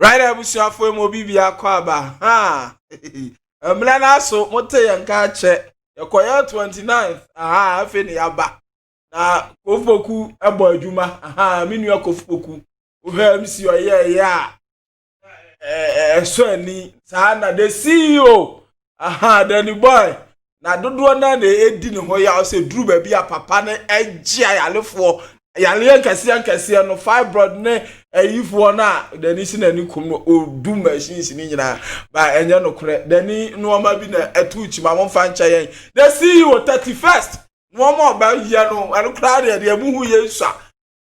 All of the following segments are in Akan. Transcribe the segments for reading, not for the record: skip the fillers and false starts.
Right abusuafo mo bibia kwa aba. Ha. Mla na so mote yanka che. Yakoya 29th. Aha, afi ni yaba. Na kofoku ebo adwuma. Aha, menu kofoku. Uhe MC oye ya. So ni sana the CEO. Aha, Danny boy. Na dodo na edi ne ho ya se duru ba bia papa ne egia yalefo. Yale nkase no fibroid ne ayifo na dani si na ni kum no odu machines ni nyina ba enye no kore dani no ma bi na etuchi ma monfa ncha yen the CEO 31st no ma ba hia no anu kra de muhu yensa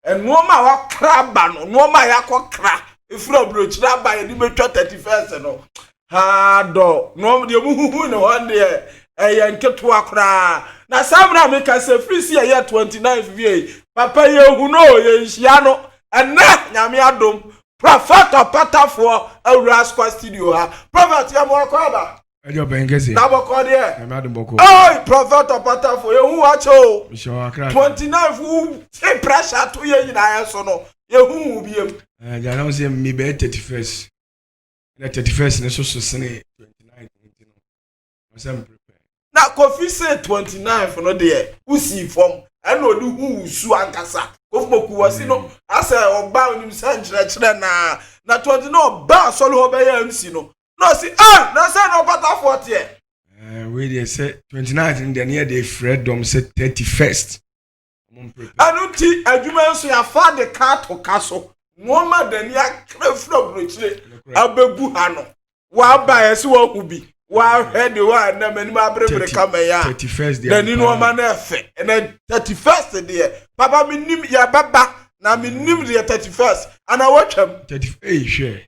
eno ma wa kra ba no ma ya kokra efura brochira ba ye di betwa 31st no ha do no de muhu no wande nketo akra na samra me ka se free si ya 29 vie papa ye hu no ye nhia no ena nyame adom prophet opatafo awura squad studio ha prophet ya mo akwa ejo bengezi na boko de nyame adom boko prophet opatafo ye hu acho misho akra 29 hu say pressure to ye nyina ya so no ye hu biem ja na say me be 31st na 31st ne so sene 29 no sam na Kofi say 29 no de usi form ena odi hu usu ankasa kofumoku wasi no asa ogba onim sanchire na 20 no ba solo ho be ya MC no si na say no pata 40 we dey say 29 in the near day freedom say 31st anu ti adwuma nso ya fa de car to kaso no ma dani akra from brochire abebu ha no wa ba ese wa kubi wa head wa na mani ma brebre kama ya 31st dani no ma na efe na 31st de papa mi nim ya baba na mi nim de 31st ana watcham 30 share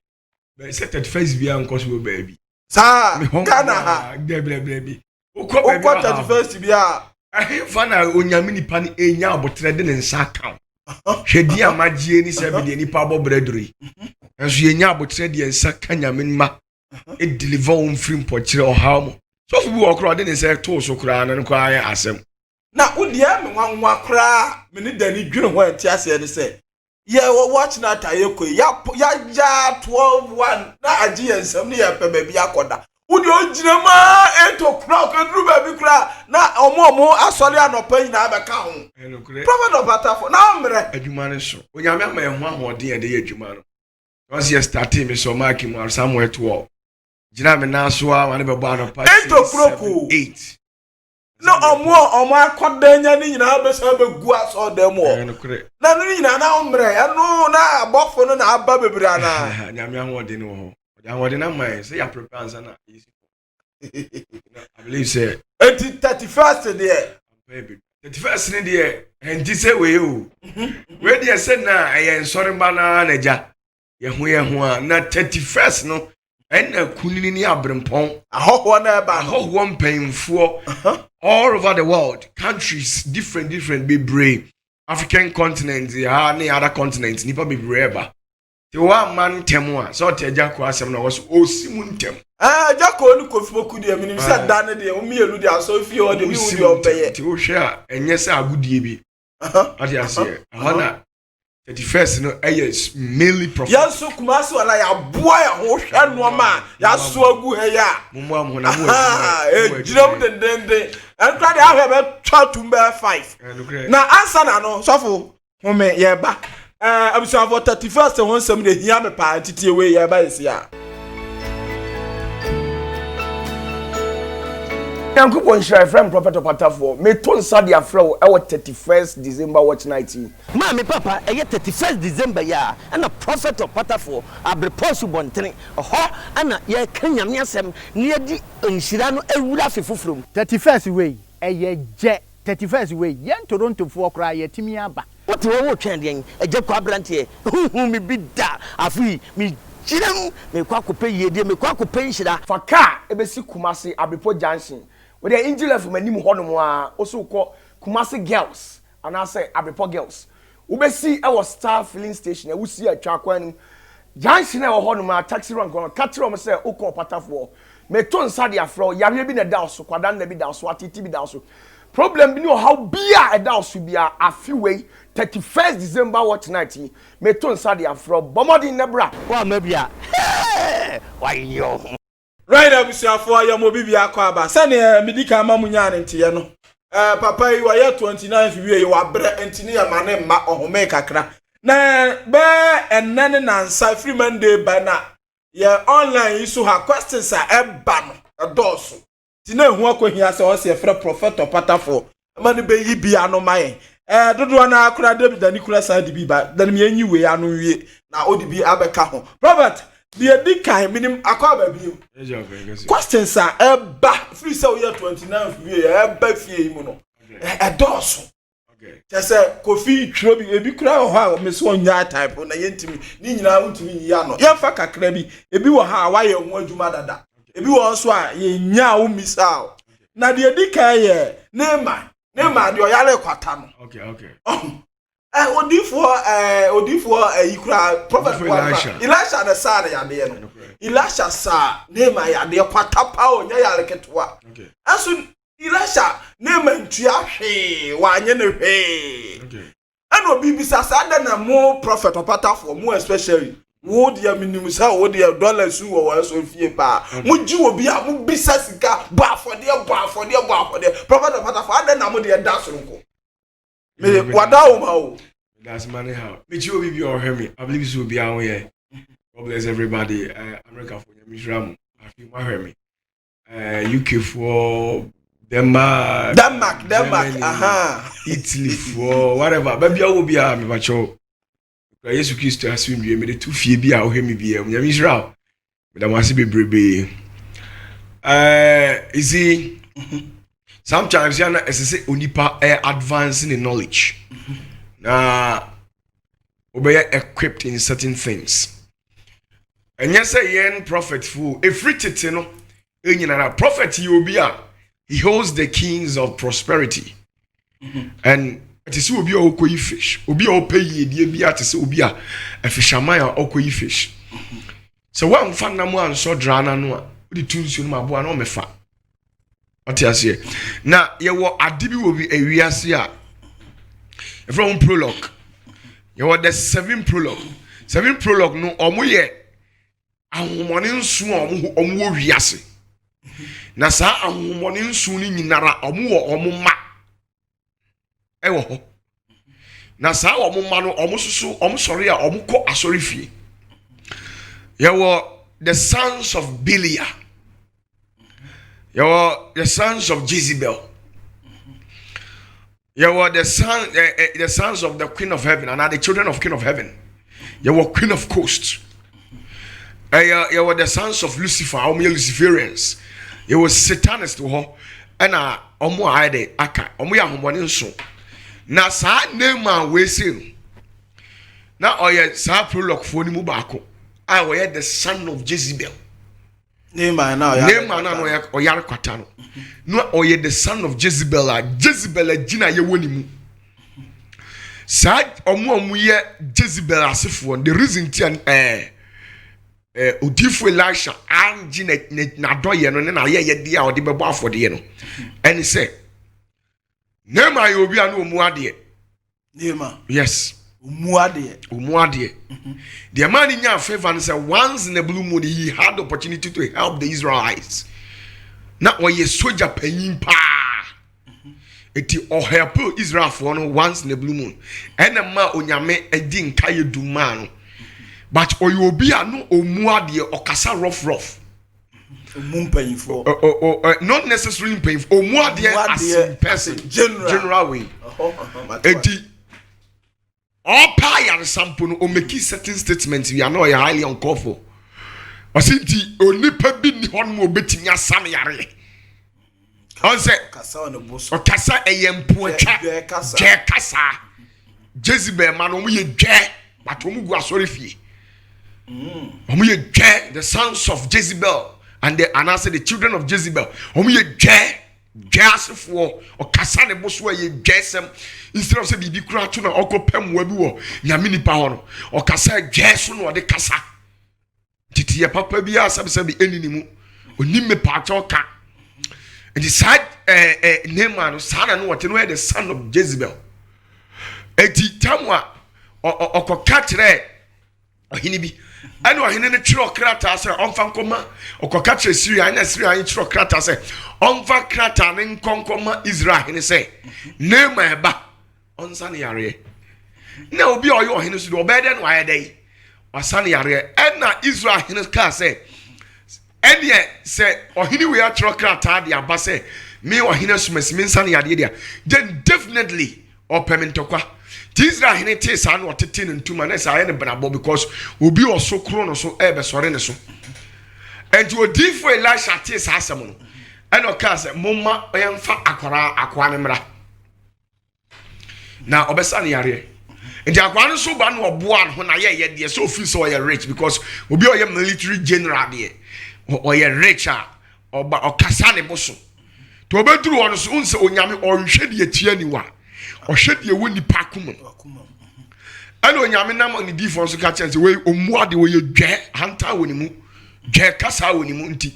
be say 31st bia nko so baby sa kana ha brebi ukọ 31st bia fa na onyame nipa ni enya abotre de nsa account hwedi amagie ni se be de nipa abobreduri enso enya abotre de nsa kanyame ma e deliver on free mpokire oha mo so fu bi okro de nsa to so kra na nko aye asem na udia me nwanwa kra me ni dani dwene ho entiase ne se ye watch na tayeko ya 12-1 na agie nsam ne ya pe ba bi akoda udi ojina ma 8 o'clock edru ba bi kra na omo asori anopa nyina abeka ho prophet of batafo na mre adwuma ne so onyame ama eho ahoden ye de ye adwuma no once you start me so mark mu somewhere to jina me na so a wane be bo anopa 8 o'clock 8 no omo akoda nya ni nyina abesa begu aso dem wo na ni nyina na mre eno na abofo no na aba bebiri ana nyame ahoden wo ho ahoden na man say ya prepare answer na easy I believe say 31st there 31st ni there and say we o we there say na ayen sori ba na naja ye ho na 31st no na kunini ni abrempon ahoho na ba ahoho mpemfo all over the world countries different be brave African continent ya na other continents nipa be brave ti wa man temu a so te agya ko asem na wo so osimu ntem agya ko ni Kofi de minim se da ne de o mielu de aso fie o de mi wudi obeye ti o hwe a enye se agudie bi ati ase ahona 31st no yes mainly profit ya so kumasi wala ya boa ya ho hwe no ma ya so agu he ya mumu am hona mu jiram dendende entra de ahwe be twa tumba 5 na answer na no sofo home ye ba abusuafo 31st won sam de hia me pa titi we ye ba isi a Yankupon share friend prophet opatafo me ton sade afro e 31st December watch night ma me papa e 31st December ya na prophet opatafo abreposu bontene ho ana ye kanyame asem ne yedi nhira no awura fefufrum 31st we e je 31st we ye Toronto fo kra ye timi aba what wo twen den eje kwa brante hu mi bi da afi mi jiram me kwa kope yedie me kwa kope nhira fa ka ebesi Kumasi Abrepo Junction we dey angel from anim honom a also call Kumasi girls and I say Abrepo girls ubesi e was Star filling station e wusi atwa kwanu junction e wo honom a taxi rank kono katro mo say okọ patafo me ton sade afro yare bi na da so kwadan na bi da so atiti bi da so problem bi ni how bia eda osu bia afiwe 31st December watch night me to nsa de afro bomodi nebra wa mabia why yo right abusuafo ayamo bibia akwa aba sane medika amamunya ne ntiye no papa yi wa 29 wie yi wa bre ntini ya mane ma ohome kakra na be enene na nsa free Monday bana ye online yi so ha questions a eba no adoso tina ehu akohia se o se frɛ prophet opatafo mane be yi bia no maye dodo na akura David ani kura sa di bi ba dan me enyi we anu wie na odi bi abeka ho prophet the dikai minim akwa ba bi questions a eba free say we 29 wie eba fie mu no adoso say kofi twro bi ebi kura ho a me so nya type na yentimi ni nyina untimi ya no ye fa kakra bi ebi wo ha wa ye ho adwuma dada ebi wo so a ye nya wo misal na the dikai ye nema de oyale kwata no okay odifo yikura prophet Elisha na sa na yade no Elisha sa nema yade kwata pa onya yale ketwa aso Elisha nema ntua hwe wanye ne hwe ana obi bisa sa da na mo prophet opatafo mo especially wo dia minimum sa wo dia dollars wo so fie pa mo ji obi a mo bisa sika ba afode prophet opatafo ada na mo dia da so nko me wada o ma o that's money how me ji obi bi o hear me I believe so be awon here. God bless everybody. America for Yamisram I feel my hear me UK for Denmark, Italy for whatever baby I will be a me bacho Jesus Christ has been me the two fie bi a o hear me bi am Israel me da masi bebrebe you see sometimes you know say onipa advancing in knowledge na obey equipped in certain things and yes say yen prophet fu every tete no enyina prophet you obi a he holds the keys of prosperity and it is obi a okoyi fish obi a opay die bia te se obi a fisherman a okoyi fish so one fan na mo anso drana no a odi tunsu no mabo na o mefa otiase na ye wo ade bi wo bi awiase a from prologue ye wo the 7 prologue no omoye ahomone nsu omo wo wiase na sa ahomone nsu ni nyinara omo wo omo ma ewo ho na sa omo ma no omo susu omo sori a omo ko asori fie ye wo the sons of Belial, the sons of Jezebel, the sons of the Queen of Heaven, and are the children of King of Heaven. You were Queen of Coast. You were the sons of Lucifer, only Luciferians. You were Satanists to her, and omo ide aka omo ya homone so. Na sa name we say. Na oye sa prologue for ni mu baako. I was the son of Jezebel. Name man no oyare kwata no. No oye the son of Jezebel. Jezebel gina ye woni mu. Sa omo ye Jezebel asefo. The reason ti odifo Elisha anji na doye no na ye de a ode bebo afode no. And he say Nema ye obi anu omu ade. Nema. Yes. Umuade. The man in your favor and said once in a blue moon he had the opportunity to help the Israelites. Now when you soldier paying pa eti or help Israel for no once in a blue moon. And a ma onyame edin kaye du man. But or you be anu omuade or kasa rough. Not necessarily painful. Omuade as person general way. Eti all pay sample no make certain statements we are not highly uncalled for. Osinti onipa bi ni hon mo betimi asam yare. On say kasa on boso. O kasa eyempo atwa. Je kasa. Jezebel man o ye dwe but o mu gu asori fie. O mu ye dwe the sons of Jezebel and the children of Jezebel. O mu ye dwe gasfo o kasa ne boso ye dwesem instead of say bibi kura to na okopam wa bi wo nyame nipa ho no o kasa dweso no de kasa titi ya papa bi asabe eninimu onim me pa ka nti saa Naaman no saa na no wɔte no yɛ the son of Jezebel eti tamwa ɔkɔka kyerɛ ɔhene bi ɛne ɔhene no kyerɛ krataa sɛ ɔmfa nkɔma ɔkɔka kyerɛ Syria ɛna Syria ne kyerɛ krataa sɛ ɔmfa krataa ne nkɔnkɔma Israel hene sɛ Naaman ɛba ɔnsa ne yareɛ na obi a ɔyɛ ɔhene so de ɔbɛyɛ dɛ no ayɛ dɛ wasa ne yareɛ ɛna Israel hene kaa sɛ ɛneɛ sɛ ɔhene wei akyerɛ krataa de aba sɛ me ɔhene somasi me nsa ne yareɛ deɛ then definitely ɔpɛ me ntɔkwa ti Israel hene te saa no ɔtete ne ntuma na saa yɛ ne benabɔ because obi ɔso kro no so ɛbɛsɔre ne so enti odifo Elisha te saa asɛm no ɛna ɔkaa sɛ momma ɔyɛmfa akwara ne mmra na ɔbɛsa ne yareɛ nti akwara no so ba no ɔboa no ho na yɛ deɛ so ofiri sɛ ɔyɛ rich because obi ɔyɛ military general deɛ ɔyɛ rich a ɔkasa ne bo so to obeduru ɔno so unse onyame ɔhwɛ deɛ tia ni wa ɔhwɛ deɛ wɔ nipa kuma ɛna onyame nam ne difo so ka kyɛn sɛ we omua de wɔyɛ dwɛ hanta wɔ ne mu dwɛ kasa wɔ ne mu nti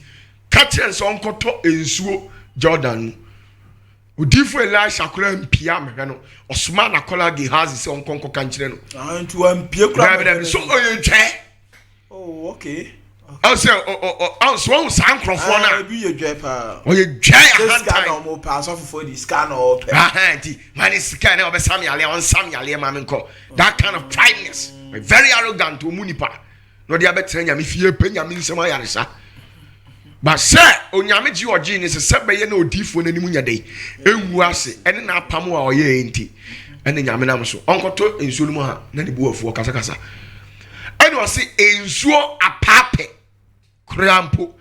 ka kyɛn sɛ ɔnkɔtɔ ensuo Jordan mu odifo Elisha kora mpia mehwɛ no ɔsoma na kola Gehazi sɛ ɔnkɔnkɔ ka nkyerɛ no nti wa mpie kora so ɔyɛ dwɛ oh okay also so san krofo na bi ye dwe pa o ye dwe a scan no mo pa so for the scan or pe nti man is scan na obesam yale on sam yale ma me nko that kind of prideness very arrogant o munipa no dia betre nyame fie pe nyame nsem ayaresa ba se onyame ji oji ni se be ye na odifo na nimu nyadai enwu ase ene na apam a oye enti ene nyame nam so onkoto ensuo no mu ha na ne bu afuo kasa kasa ene o se ensuo apape Krampo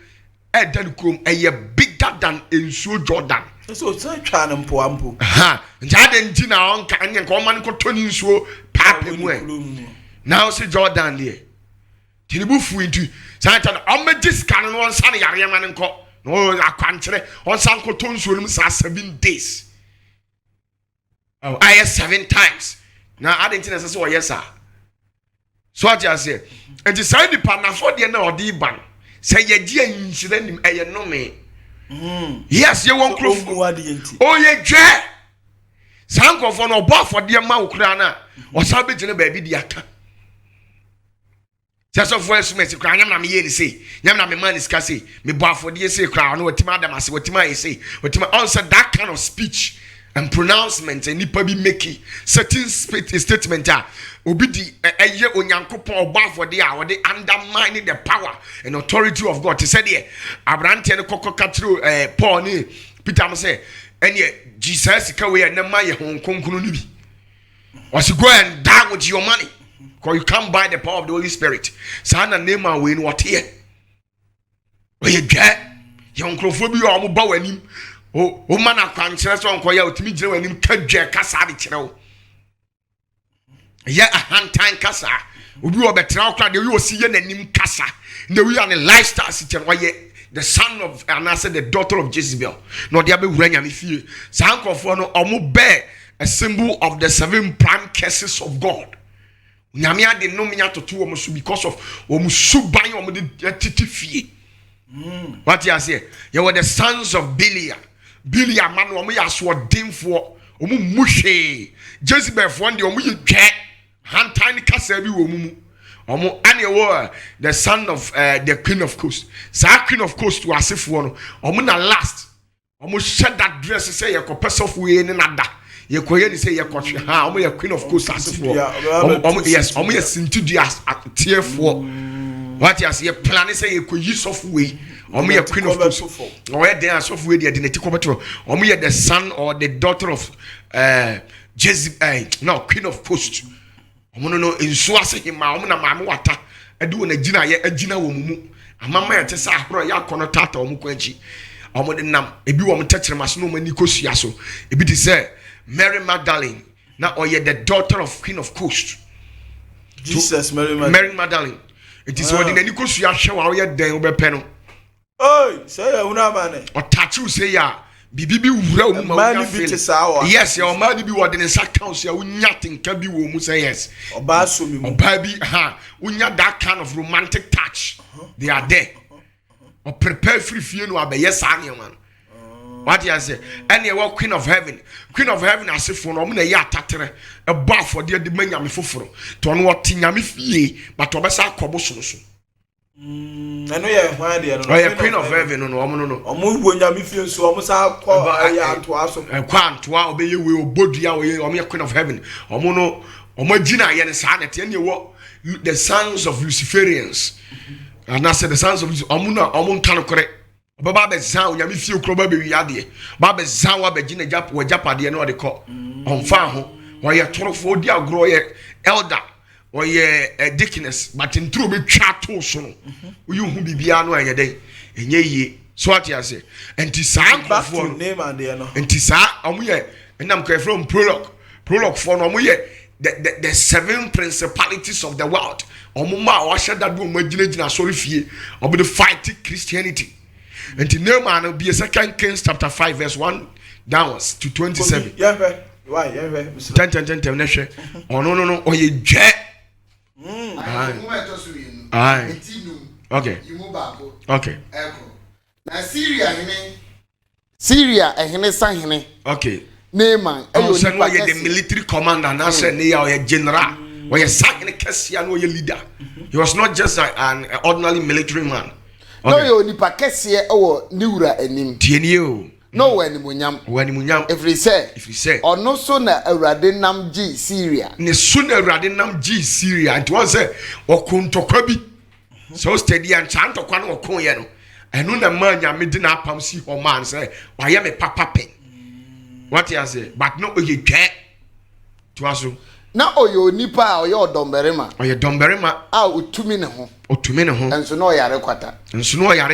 edan krom eye bigger than ensuo Jordan so twa na mpo ampo ha njade nti na onka anye nka oman ko toni nsuo pape mu e now see Jordan there tinibu fu nti santa na omeji scan no onsa ne yare ma ne nko no akwankyere onsa nko to nsuo no sa 7 days I 7 times na adenti na sese o yes sir so aja say enti sai di panafo de na odi ban say ye gi anhyira nim eye nome yes ye won krofo o ye dwe sankofo no obo afode ma wokura na o sa be gine ba bi di aka sesofo esumesi kura nyam na me ye ni say nyam na me man is ka say me bo afode say kura no watima adam ase watima ye say watima answer that kind of speech and pronouncement and nipa bi make certain statement obi di eye onyankopon oba afode a wode undermine the power and authority of God. He said here abrante ne kokka tru Paul ni Peter am say ene Jesus ka we na ma ye honkonkunu ni bi was go and die with your money because you can't buy the power of the Holy Spirit. Sana name and we no what here we get yon krofo bi o mo ba wanim o man akwankyere so nkoya otimi gire wanim kadwa kasa bi kire wo ye a hantan kasa obi wo betra okra de we osi ye nanim kasa na we are the lifestyle situation why the son of and I said the daughter of Jezebel no dia be wura nyame fie sankofo no omo bear a symbol of the 7 prime curses of God nyame ade no menya toto omo so because of omo suban omo de titi fie what you say you were the sons of Belial man omo ya so odinfo omo muhwe Jezebel fo de omo ye dwe hantan kasa bi wo mu omo ane wo the son of the queen of coast sa queen of coast to asefo no omo na last omo shed that dress say ye kopesofo we ni nada ye koye ni say ye kotwe ha omo ye queen of coast asefo omo yes omo ye sintudi tiefo what you say plan say ye koyi sofo we omo ye queen of coast o ye den asofo we de neti kobeto omo ye the son or the daughter of Jezebel no queen of coast omo no ensu ase hima omo na maame wata ade na gina ye agina wo mumu amama ye tesa ahoro ya kono tata omo kwanchi omo de nam ebi wo mtakere maso no mani kosua so ebi di say Mary Magdalene na oye the daughter of queen of coast Jesus Mary Magdalene it is what in any kosua hwe wa oye den wo bepe no oi say ya una mane o tachu say ya bibi wura o mu ma yes your man bi wo de nsa count ya unya tinka bi wo mu say yes oba so mi mu oba bi unya that kind of romantic touch they are there o prepare free fie no abe yes anya man What you say? Any wa Queen of Heaven asefo no na ya atatere e bo afode de manyame foforo to no wote nyame fie but obesa akobo so so I know you why they oh yeah Queen of Heaven no no omo bo nyame fie so omo sa akọ ya antoa so kwa antoa obeye we obodua we omo Queen of Heaven omo no omo gina ye ne sa na te ne wo the sons of Luciferians and I said the sons of omo na omo nka no kore baba be zan nyame fie okro ba be wiade ba be zan wa be gina jap wa japade no de ko onfa ho wo ye torofo di agro ye elder wo ye deaconess but ntro be twa to so no wo yu hu bibia no enye den enye yie so what you say enti san for name and there no enti sa omo ye enam ko from prologue for no omo ye the seven principalities of the world omo ma wa sheda do omo gina sorry fie obo the fight Christianity. And in Nehemiah be a 2 Kings chapter 5 verse 1 downwards to 27. Yeah, why? 10 Oh no. Oh ye jet. Aye. Okay. Okay. Na Syria ehene sahene. Okay. Nehemiah oh say no ye the military commander na say ne ya ye general. Or ye sahene kesia no ye leader. He was not just an ordinary military man. No yo nipa kese ewo niwura anim tieni o no wanimunyam if we say ono so na awurade nam gi Syria ne so na awurade nam gi Syria and was say okontokwa bi so steady and chantokwa no okon ye no eno na ma nyame di na apam si ho man say waye me papa pen what you say but no oye twa to aso na oyo nipa a oyo domberima a otumi ne ho enso no yare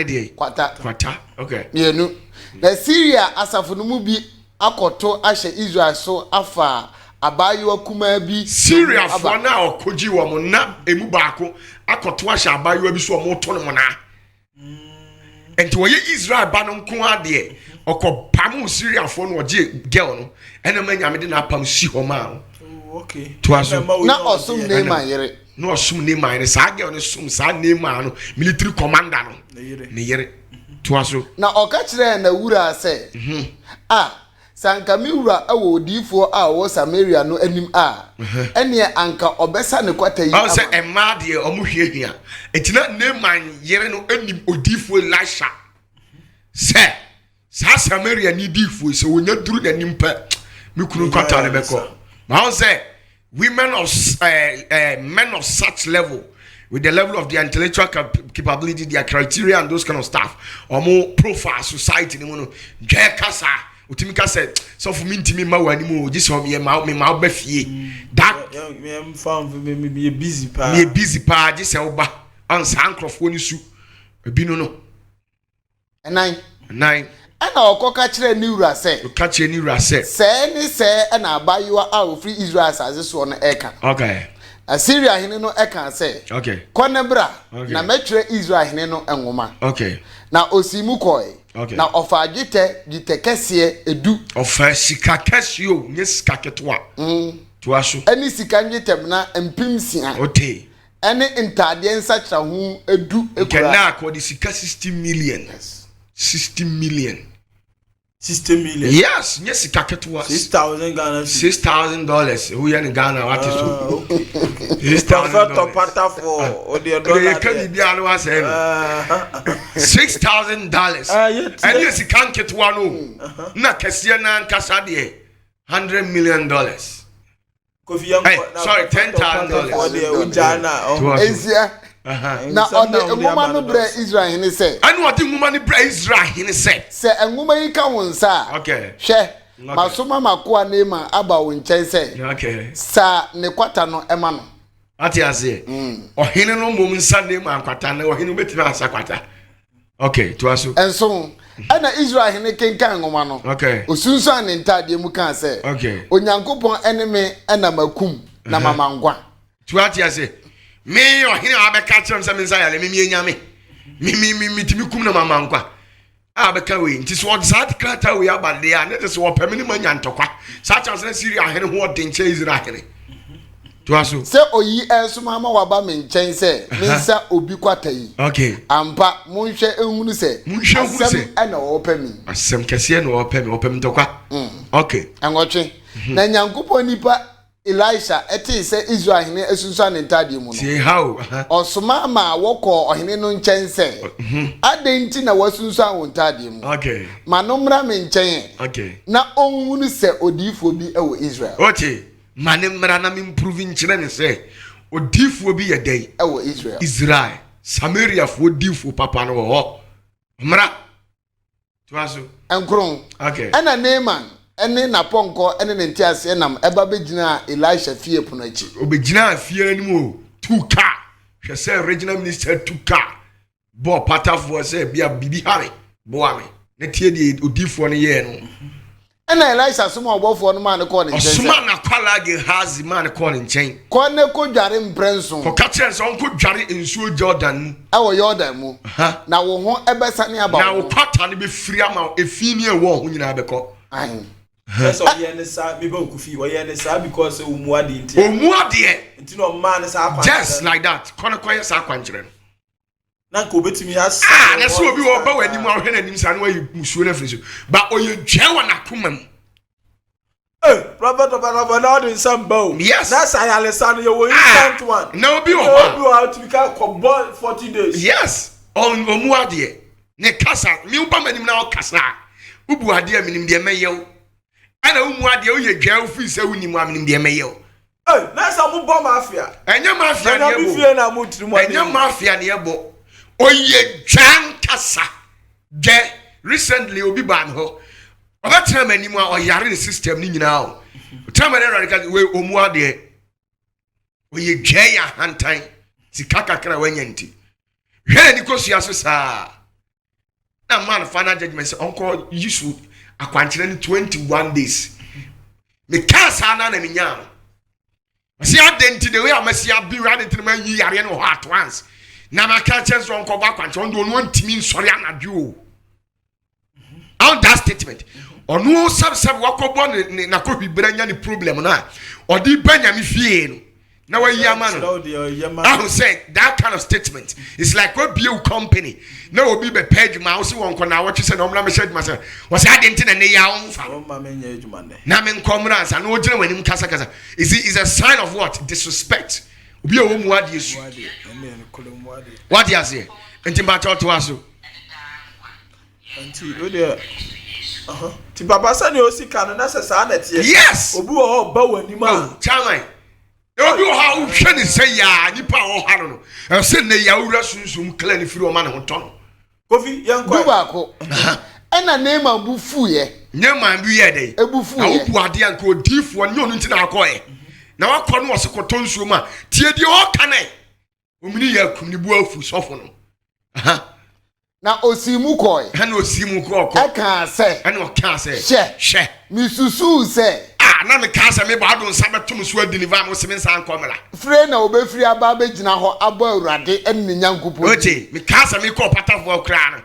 de kwata okay yenu na Syria asafo no mu bi akoto ahye Israel so afa abayo kuma bi Syria fo na okoji wo mo na emu baako akoto ahye abayo bi so mo to no mo na enti wo ye Israel ba no nko ade okopam Syria fo no oje girl no ena manyame de na apam si ho ma okay to aso na osum Nehemiah yere no osum Nehemiah ne sa girl ne sum sa Nehemiah no military commander no ne yere to aso na okachire na wura se sanka mi wura awo odifo a wo Samaria no anim ene anka obesa ne kwata yi o se ema de omuhwiehia etina Nehemiah yere no anim odifo Elisha se sa Samaria ni difo se wonya duru nanim pa mi kunu kwata ne beko now say women of men of such level with the level of their intellectual capability, their criteria and those kind of stuff or more profile society ni mono je kasa utimika said so for me ntimi ma wani mu just for me ma ba fie that me found me be busy pa just oba ansa ankrofo ni su ebi no nine ana okoka kire ni wura se ka kire ni wura se na abayiwa a ofri Israel as so no eka okay Assyria hene no eka se okay konebra na metire Israel hene no enwoma okay na osimu koi okay na ofa gite kese edu ofa sika kese o nye sika ketwa to aso ani sika nyetem na empimsia okay ani ntade nsachra hu edu ekura na akodi sika 60 million 60 million yes yes kaketwa $6,000 who in Ghana what is so $6,000 for the dollar can be always $6,000 and yes you can't get one na kesia na nkasa de $100 million sorry $10,000 for the Ujana Asia na ode nguma no bra Israel hene se anu ode nguma no bra Israel hene se nguma yi ka wonsa okay hwe masoma makoa nema aba wo nchen se okay sa ne kwata no ema no ati ase ohene no mom nsa nema kwata na ohene betimi asa kwata okay to aso enso ana Israel hene kenkan nguma no okay osunso an ntade mu kan se okay onyankopon eneme ana makum na mamangwa to ati ase me ohine abeka kyerem se mensa yale me enyame me timi kum na mama nkwa abeka we nti so that krata we abade ya ne so pemini manya ntokwa sa chance na Syria hene ho odin che Israel hene To aso. Se oyi ensuma ma waba me nkyɛn sɛ mensa obi kwata yi. Okay. Ampa monhwɛ ehunu sɛ. Asɛm ɛna wɔpɛ mi. Asɛm kɛseɛ na wɔpɛ mi ntɔkwa. Okay. Angɔtwe. Na Nyankopɔn nipa Elisha ɛte sɛ Israel hene esunsa ne ntade mu no. See how? Ɔsoma ma wɔkɔ ɔhene no nkyɛn sɛ. Adɛn nti na wasunsa wo ntade mu. Okay. Ma no mmra me nkyɛn. Okay. Na ɔnhunu sɛ odiifo bi ɛwɔ Israel. Okay. Ma ne mmra na me improve nkyerɛ ne sɛ odiifo bi yɛ dɛn ɛwɔ Israel. Israel. Samaria fo odiifo papa no wɔ hɔ. Mmra. To aso. Enkron. Okay. Ɛna Naaman ɛne napɔnkɔ ɛne ne ntiase nam ɛba bɛgyina Elisha fie pono akyi. Obɛgyina fie anim o. Tuka. Hwɛ sɛ regional minister tuka. Bo patafoɔ sɛ bia bibi hare. Boa me. Ne tie die odiifo no yɛ no. Ɛna Elisha soma ɔbɔfoɔ no ma ne kɔɔ ne nkyɛn. Ɔsoma na kwala Gehazi ma ne kɔɔ ne nkyɛn. Kɔ ne kɔ dware mprɛnso. Kɔka kyerɛ sɛ ɔnkɔ dware nsuo Jordan mu. Ɛwɔ Jordan mu. Na wo ho ɛbɛsane aba. Na wo kwata ne bɛfiri ama efi ne ɛwɔ ho nyinaa bɛkɔ. Ahin. So ye ne sa me ba okufi wo ye ne sa because omu ade nti. Omu ade. Nti no ma ne sa akwa. Just like that. Kono koye sa akwankyere no. Na nka obetumi asa. Na so obi wo ba wani mu ahwe nanim sa no wayi musuo na firi so. Ba oye dwa na koma mu. Prophet of Another in some bow. Yes. That's I Alessandro, you instant one. No, be how to become 40 days. Yes. On Omuadie. Ne kasa, mi upa manim na kasa. Ubu adie minim de meyew. Ana Omuadie o ye dwa ofi se woni mu aminim de meyew. Na sa mo bomb mafia. Enya mafia ne ebo. Na na mo tiri mo. Enya mafia ne ebo. Oye dwan kasa. Je recently obi ban ho. Oba tell me nimu a oyare the system ni nyina o. Tell me radical we Omuadie. Oye dwa ya hantan. Sika kakra wanya nti. Hwe ni kosua so saa. Na man final judgment say uncle you should akwankyere ni 21 days. Me cancer na me nya. See identity the way amasia bi rade nti man yi yare no at once. Na ma ka chance uncle ba akwankyere ndo no ntimi nsori anadwo. On that statement. Onu sab wakobo na ko hwibra nya ni problem na. Odi banyami fie no. Na wa yama no. I say that kind of statement. It's like what be a company. Na obi be page ma wo se won ko na wo twese na omla me shade ma say. Wo say adenti na ne ya wo mfa. Na me nkomra ansa na ogire wani mkasa kasa. Is a sign of what? Disrespect. Obi a wo mu ade esu. What you say? Enti ba to aso. Enti o de ti baba sa ne osika no na se sa na tie. Yes. Obi wo ba wani ma. Chairman. Obi wo ha wo hwe ne say ya nipa wo ha no. E se ne ya wura sunsum kla ne firi o ma ne ho ton. Kofi yanko. Duba ko. Ena Neema bu fuye. Neema bu ye dey. Ebu fuye. Na wo bu ade anka odifo ne onu nti na akoye. Na wakọ no wose koto nsuo ma. Tie die o kane. Omini ya kum ni bu afu sofo no. Na osimu koy. Na osimu ko. Eka se. Na o ka se. She. Mi susu se. Na me ka se me ba do nsa beto so deliver mo se me nsa ankomela. Free na obefiri aba begina ho abo awurade enne nyankopon. Okay, me ka se me call patafo kra no.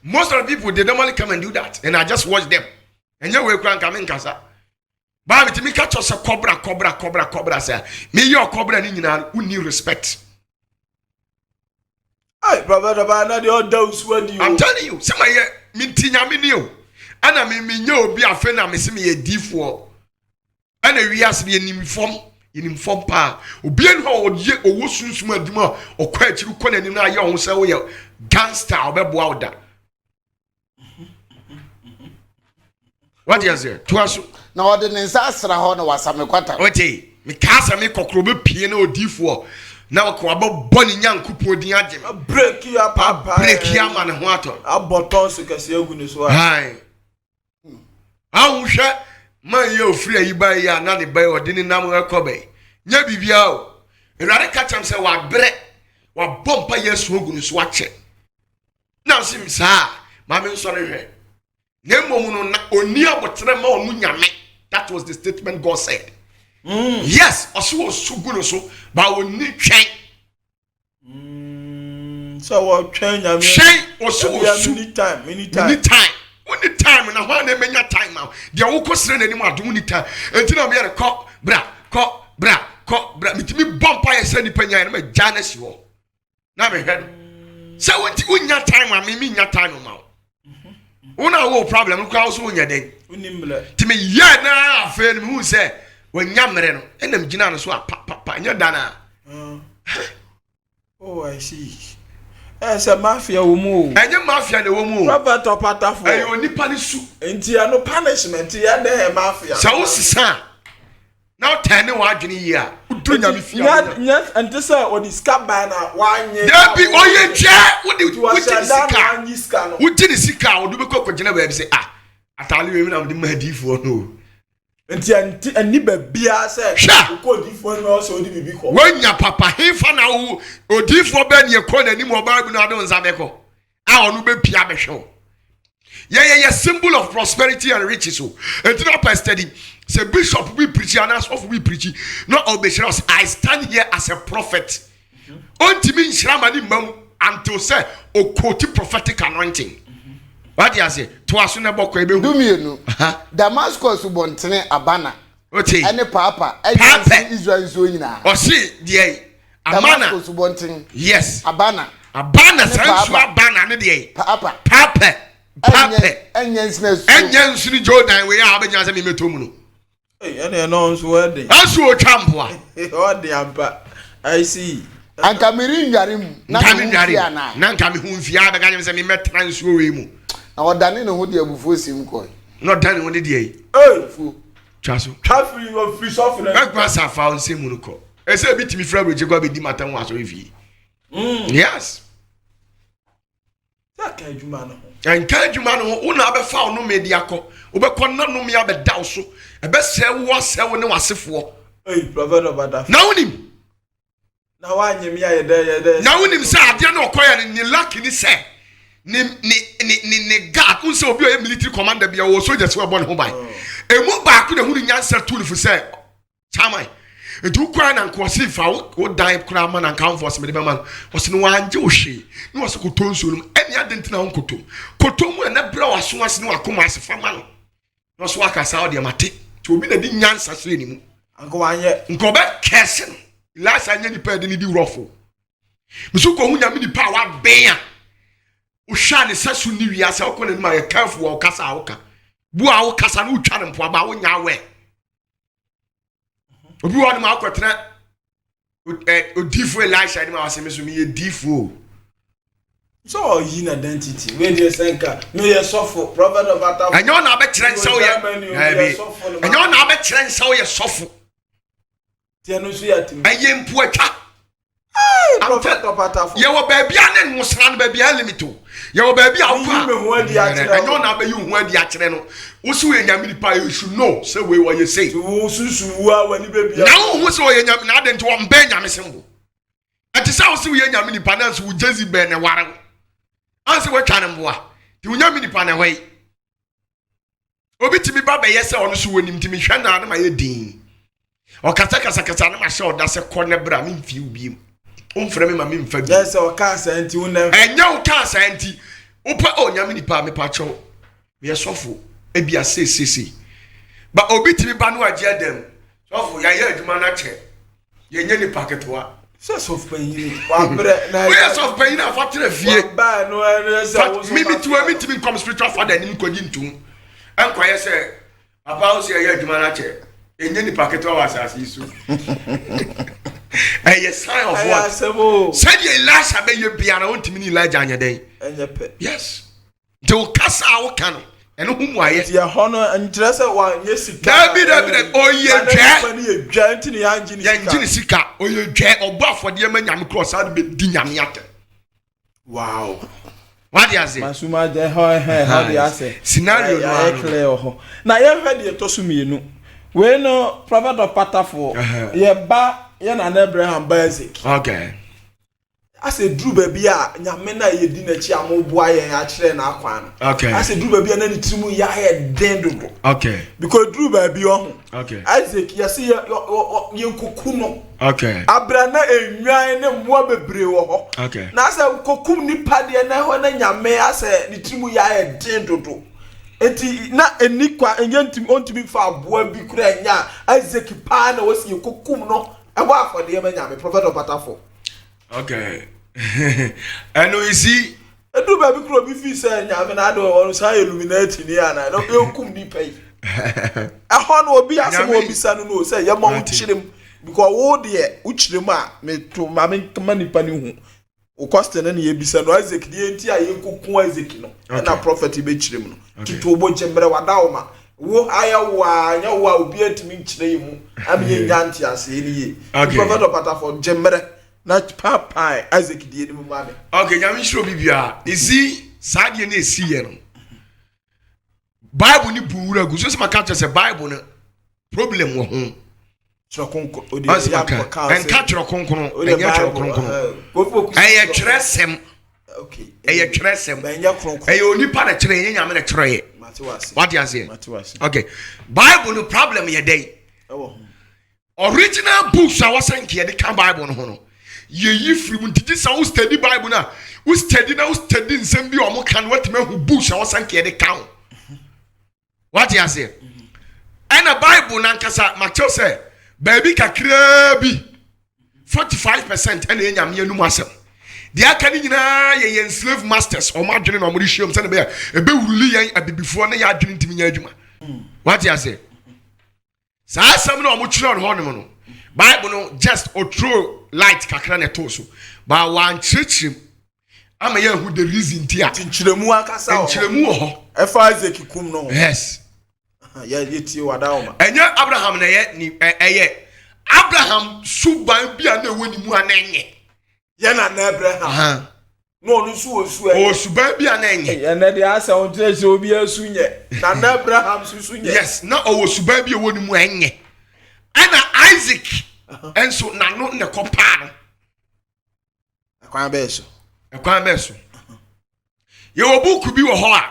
Most of the people they normally come and do that and I just watch them. And you we kra nka me nkasa. Ba me catch us a cobra say. Me your cobra ni nyina uni respect. Hey, brother, na the others when you. I'm telling you, some ye mintinya me new. Ana me nyo bi afe na me se me ye difo. Ana wiase ne inform pa. Obi en ho odie owo sunsum aduma okwa achiru kɔ nanim na ye ho se wo ye gangster obeboa oda. What do you say? To us. Na ode ne nsa asra ho na wasame kwata. Okay, me kasa me kokro be pie na odifo. Na ko abo boni nyankopon din agye. Break you up papa. Break you man ho ato. Aboton so kase agu ne so. Hai. Ahunhwe man ye ofri ayi ba ya na ne ba ode ni nam akobe. Nya bibia o. Eware ka cham se wa bre. Wa bompa Yesu ogu ne so ache. Na sim sa, ma me nso ne hwe. Nemom no na oni abotre ma onu nyame. That was the statement God said. Yes, also sugu no so ba oni twen. So what twen nyame. Twen also many time. Only time na ho na menya time now. Dia wo kosire nanim adom ni time. Enti na me yere ko bra ko bra mitimi bompa ye sani panya na ma jana si ho na me hwe se wonti unya time ma me nya time ma una wo problem ko also unya den unimle timi ye na afa ni hu se wonya mere no enam gina no so pa nya dana oh I see esa mafia wo mu enye mafia na wo mu Robert Opatafo ayo nipa ni su enti ano punishment ya de mafia sa wo sisa na tane wa adwene yi a udro nya me fia nya enti sa odi skaba na wanye Debi oye je wudi sika no wudi ni sika wo do be kokogina ba bi se atale we mi na de mahadifo no enti ani ba bia se ko difo no so odi bibi ko wanya papa hefa na wo odifo ba ne ko na ni mo ba bi na do nza be ko a onu be pia be hwe yeah symbol of prosperity and riches so enti na pa study say bishop we preach and as of we preach not all be sure I stand here as a prophet ontimi nshirama ni mam until say okoti prophetic anointing what you say to aso na bokọ ebe hu dumienu Damascus bontene abana oti ene papa eji Israel so nyina o si de amana Damascus bontene yes abana sansu abana ne de papa enye nsini Jordan we ya abenya se me metomu no ene no nso wede asu o twampoa o de ampa I see anka miri nware mu na nka me hu mfia be ga se me metra nsu we mu na odane ne ho de abufuo sim ko no dane ho de de fu chaso traffic of free software e kwa sa fa on se mu no ko e se bitimi fra bro je kwa be di matam wa so efi yes ka adwuma no enka adwuma no una be fa ono media ko obekọ nanu me abeda so ebe se wo sewo ne wasefo prophet Opatafo na unim na wanye mi ayede na unim se ade na okoya ni lucky ni se ni God unse obi o military commander bia wo soldiers we born ho ban emu ba ku na hu nyansa toolful se chamai edu kwa na nko se fa wo dan kura ma na nkan force me de be man wo se no wanje wo hwe ni wo se ko tonso no eni adenti na nkoto koto mu na bra wa so ase ni wa koma ase fa ma no so aka sa o de mate ti obi na di nyansa so eni mu anko wanye nko be kese no last anya ni pa de ni di rofo musu ko hu nya mi ni pa wa ben a o hwa ne sasu ni wi asa ko ne ma ye careful o kasa a wo ka bu a wo kasa no twa ne mpo aba wo nya we obi wa ne ma akotra odifu Elisha ni ma wase me so me ye difu so yin identity we dey senka me ye sofo prophet Opatafo enyo na be kire nsawo ye enyo na be kire nsawo ye sofo tie no so ya tim eye mpu atwa prophet Opatafo ye wo ba bia ne nwosra no ba bia limito ye wo ba bia wo me ho adi a kire enyo na be yi ho adi a kire no wo so ye nyame nipa you should know say we what you say wo susu wa wani be bia na wo so ye nyame na adent wo mba nyame sembo ati sa wo so ye nyame nipa na so wo Jezebel ne ware anse wo twa ne mboa ti wo nyame nipa na hwai obi timi ba be yese ono so wonim timi hwa na na ma ye din o kasa na ma hye oda se kɔ ne bra me mfi ubiem umfrɛ me ma me mfa bi yes o ka santi unam enya o ka santi upa o nyame nipa me pa kyɛw me sɔfo ebia sesese ba obi timi ba no agye dem sɔfo ya ye adwuma na kyɛ ye nye nipa ketwa sof panyin wa bre na we sof panyin na fatira fie ba no ese wo so me timi come spiritual father ni nkogi ntum enkoye se papa o se ye adwuma na kyɛ enye nipa ketwa wa asase isu a sign of what? Said ye Elisha be ye biara ontimi ni Elijah anya den. Yes. De o kasa a wo kan eno hu mu aye. Ye hono interest wa ye sika. David o ye dwa. Ye dwa ntini ya ngini sika. Ya ngini sika o ye dwa obo afode ma nyame cross ad be di nyame ate. Wow. What do you say? Masuma de how do you say? Scenario no clear ho. Na ye hwe de to so mienu. We no prophet Opatafo ye ba ye na Abraham Isaac. Okay. As a drew baby a nyame na ye di na chi amoboa ye a kire na akwan. Okay. As a drew baby na ni trimu ya he den dodo. Okay. Because drew baby on. Okay. Isaac you see ye nkoku no. Okay. Abra na enwan ne mmoa bebre wo ho. Okay. Na asa kokum ni pade na ho na nyame asa ni trimu ya he den dodo. Eti na enikwa enyantim ontimi fa aboa bi kura nya Isaac pa na wasi kokum no Ebo for the nyame prophet of Patafo. Okay. And you see, Edu baby kro bi fi say nyame na do won say illuminate ni ana no enkum ni pay. Ehon obi asem obi sa no say ye ma uchirem because wo de uchirem a me to ma me nipa ni hu. O question na ye bisa no Isaac die enti a ye kokun Isaac no. Na prophet be chirem no. Tito obo jembre wadaoma. Wo aya wa nya wa obi atimi nchire mu. Am ye nyanti ase ni ye. Prophet of Patafo jembre na papa Isaac die ni mu ma me. Okay, nyame shiro bibia. Isi sadie na esi ye no. Bible ni buura gu so se maka tse Bible no problem wo ho. Chokonko odi ya ka en ka tro konkono enye tro konkono eye tresem okay eye tresem enye konkono eye onipa na kire enye nyame na kire ye what you say okay Bible no problem ye dey original books a wasanke ye de ka Bible no ho no ye yi free mu ntiji sa wo study Bible na wo study nsem bi o mo kan what me hu books a wasanke ye de ka what you say and a Bible na nkasa Matthew say baby kakra bi 45% ene nyame anu asem de aka ni nyina ye slave masters o ma dwene no mo rehiem se ne be ebe wuruli yen abibifo ne ya dwene ntimi nya adwuma what you say sa asem no mo kire on ho no Bible no just o throw light kakra ne to so ba wan chirechim ama ye hu the reason tia nchiremu akasa o nchiremu ho efa Isaac kum no yes ya yeti wadaoma enye Abraham na ye ni eye Abraham suban bia na woni mu anenye ye na Abraham no no su osu e o suban bia na enye ye na de asa on trease obi asunye na Abraham susunye yes na o suban bia woni mu enye ana Isaac enso na no ne kopa akwan beso ye obuku bi wo ho a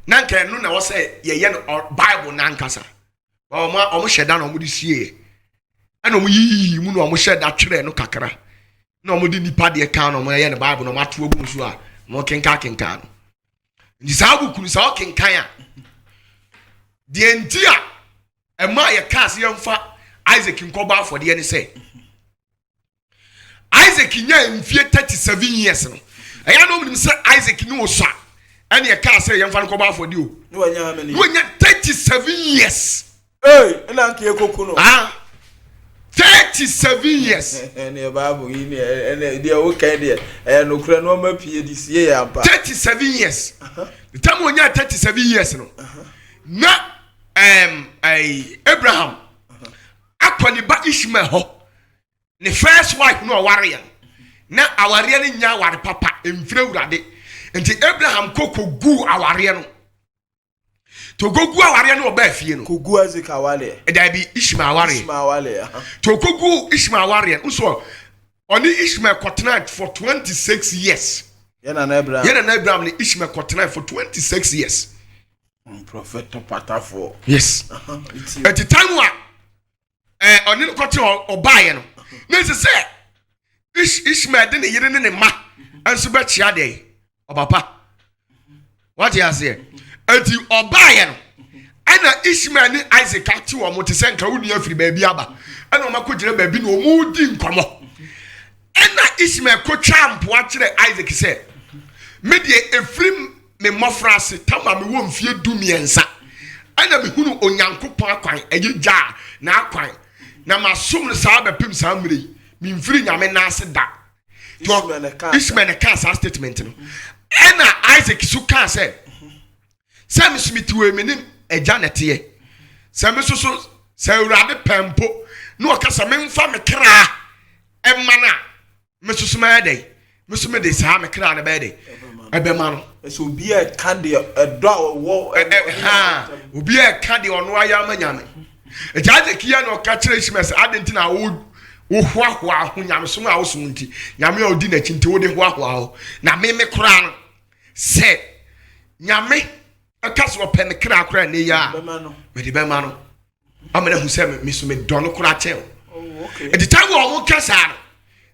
na nka no na wo say ye no Bible na nkasa o mo hyeda na o mo di sie ana o mo yi mu no o mo hyeda twere no kakra na o mo di nipa de kan no mo ye no Bible no mato ogu so a mo kenka no ndi sa buku ni sa o kenkan a de ntia e ma ye kas ye mfa Isaac nkoba for de ni say Isaac nya mfie 37 years no e ya no mo say Isaac ni osa and your car say young fan come out for you. No, I mean, when you're 37 years. Hey, and I'm here, Cocono. 37 years. And your babu in here, and they're okay there. And no cranoma this year. 37 years. The time when you're 37 years, no. Now, Abraham. Akoni ba Ishmael ho. The first wife no warrior. Now, our really nya war papa, in Freude. Nti Abraham kogu aware no to gogu aware no oba afie no kogu Isaac awale e da bi Ishmael aware to kogu Ishmael aware nso oni Ishmael kotena for 26 years yana na Abraham ni Ishmael kotena for 26 years prophet Patafo yes at the time wa oni kotena obaye no na se Ishmael de ne yire ne ma anso ba chia dey Obapa. What you say? Enti obaye no. Ana Ishmael ni Isaac ati wo mo te senka woni afiri baabi aba. Ana o makogire baabi no mo di nkomo. Ana Ishmael ko champo a kire Isaac say, "Me de efrim me mofrase tama me wo mfie dumiensa. Ana me hunu onyankopon akwan agija na akwan. Na masom no sa bepim sa mre. Me mfiri nyame na ase da." Ishmael ka sa statement no. Ena Isaac su kan say Sam Smith we menim eja nete Sam so say urade pempo no okasa memfa me kra emana me susu ma dey me su me dey sa me kra na be dey ebema no so obi e kan de edo wo ha obi e kan de ono aya manyame eja Isaac ya no ka kire Ishmael adenti na wo hoahoa ho nyame so ma wo so nti nyame a odi na chi nti wo de hoahoa ho na me kra no se nyame akaso pen kra kra ne ya me de be ma no amena hu se me so me don kra che okay e de time wo kasa no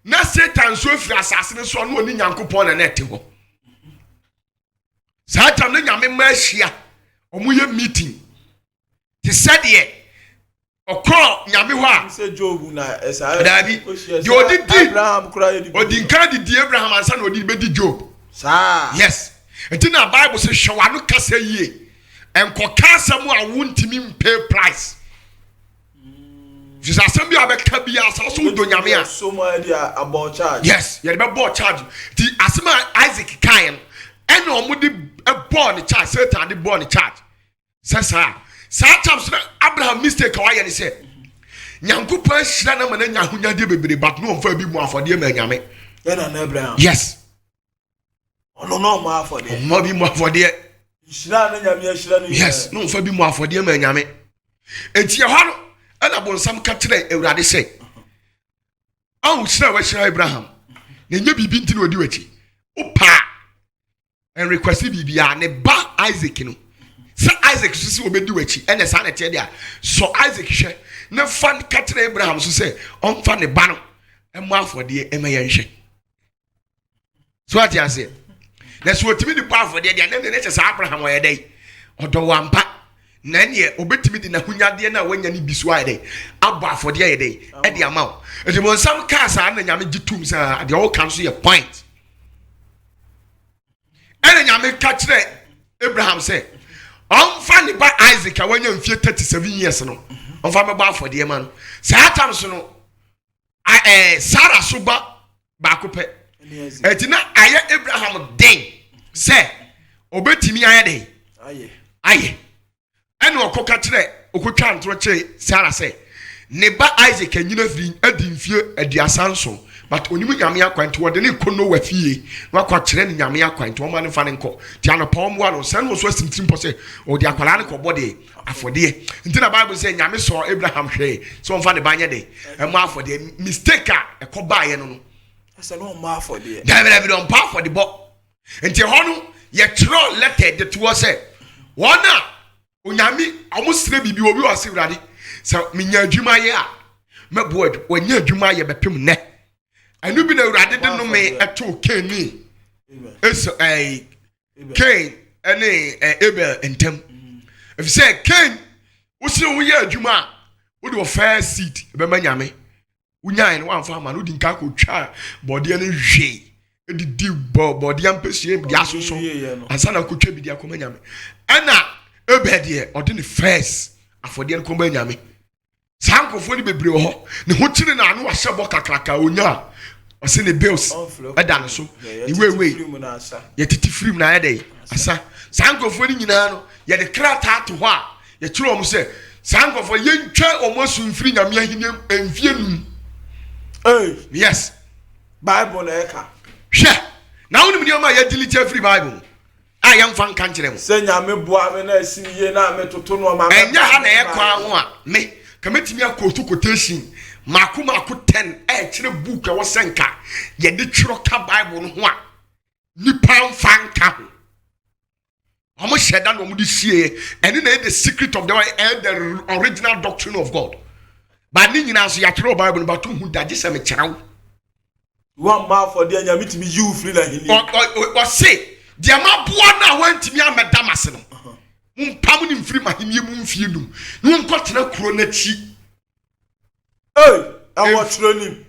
na Satan so afiri asase ne so no oni nyankopon na nete ho Satan ne nyame ma hia omo ye meeting ti said ye okro nyame hɔ a say Job na esa Dabi the odidi Abraham kura ye odinka di Abraham ansa na odidi be di Job sa yes enti na Bible say hwewa no kasa yie enko kasa mu a wontimi pay price Jesus asem bi abeka bi asa so do nyame a so ma dia about charge yes you be board charge the asem Isaac kan ene omudi e board ni charge Satan di board ni charge sasa sometimes Abraham mistake wa ye ni say nyankopon hira na mana nya honya de bebre but no mfa bi mu afode ma nyame na Abraham yes ono no ma afode mo bi mu afode hira na nyame hira no yes no mfa bi mu afode ma nyame enti ye ho no ana bonsam ka kire Awurade sɛ awu hira wa hira Abraham na nya bibi nti na odi wachi opa and request bibia ne ba Isaac no sɛ Isaac so sɛ obedi wachi ɛna sa na tie dia so Isaac hwɛ na fan ka kire Abraham so sɛ ɔmfa ne ba no ɛmo afɔde ɛma yɛ nhwɛ so ati ase na so otimi di ba afɔde dia na ne kyɛ sɛ Abraham ɔyɛ dai ɔdɔ wampa na ne obetimi di na hunyade na wanya ne bisu ayɛ dai abɔ afɔde ayɛ dai ɛde ama wo enti mo nsam ka sa na nyame gitum sɛ de ɔwo kan so yɛ point ɛna nyame ka kire Abraham sɛ ɔmfa ne ba Isaac a wanya mfie 37 years no ɔmfa me ba afɔde ma no saa tam so no Sarah so ba ko pɛ eti na ayɛ Abraham den sɛ obetimi ayɛ den ayɛ ɛna ɔkɔka kyerɛ ɔkɔtwa ntoro kyerɛ Sarah sɛ ne ba Isaac anyina firi adi mfie aduasa nso but onimu nyame akwanto wɔde ne kono wa fie na akɔ kyerɛ ne nyame akwanto ɔma ne fa ne nkɔ ti ana pa ɔmo ano sɛ no so asimtim pɔ sɛ ɔde akwala ne kɔbɔ de afɔde nti na Bible sɛ nyame sɔ Abraham hwɛ sɛ ɔmfa ne banya de ɛmo afɔde mistake a ɛkɔ baayɛ no asa no ma afɔde dabi don pa afɔde bɔ nti hɔ no yɛ kyerɛ letter de to sɛ wɔn a onyame ɔmo sire bibi obi wɔ se Awurade sɛ menya adwuma yɛ a mɛboa wɔnya adwuma yɛ bɛpem nɛ ɛnu bi na Awurade de no me ɛto Cain ni Cain ɛne Abel ntem if say Cain wosi wo yɛ adwuma a wo de first seed bɛma nyame wonyae no wamfa ama no di nka ko twa bɔde no hwe edidi bɔde ampɛsie bi asoso ansa na ko twa bi di akoma nyame ɛna Abel de ɔde ne first afɔde no koma nyame sankofo ni bebre wɔ hɔ ne ho kyire na ano ahyɛ bɔ kakraka onya ɔse ne bills ɛda no so iwe yɛ titi firim na ɛdɛ asa sankofo ni nyinaa no yɛ de krata to hɔ a yɛ kyerɛ ɔmo sɛ sankofo yɛ ntwa ɔmo asumfiri nyame ahine mfie num yes Bible na eka hwɛ na wonim nneɛma a yɛdilite free Bible a yɛmfa nka nkyerɛ mo sɛ nyame boa me na asim ye na me toto no ma ɛnyɛ ha na yɛkɔ ho a me kametimi akoto quotation mako 10 kyerɛ book a wɔsɛnka yɛde tworo ka Bible no ho a nipa mfa nka ho ɔmo hyɛ da no ɔmo de sie ɛne na the secret of the original doctrine of God but ne nyina so yɛatwerɛ Bible no bato hu dagye sɛ mekyerɛ wo one ma for the nyame timi you free la hini o se dia ma boa na wantimi ameda mase no mumpam ne mfiri mahimie mu mfie dum ne nkɔtena kuro n'akyi awo tronim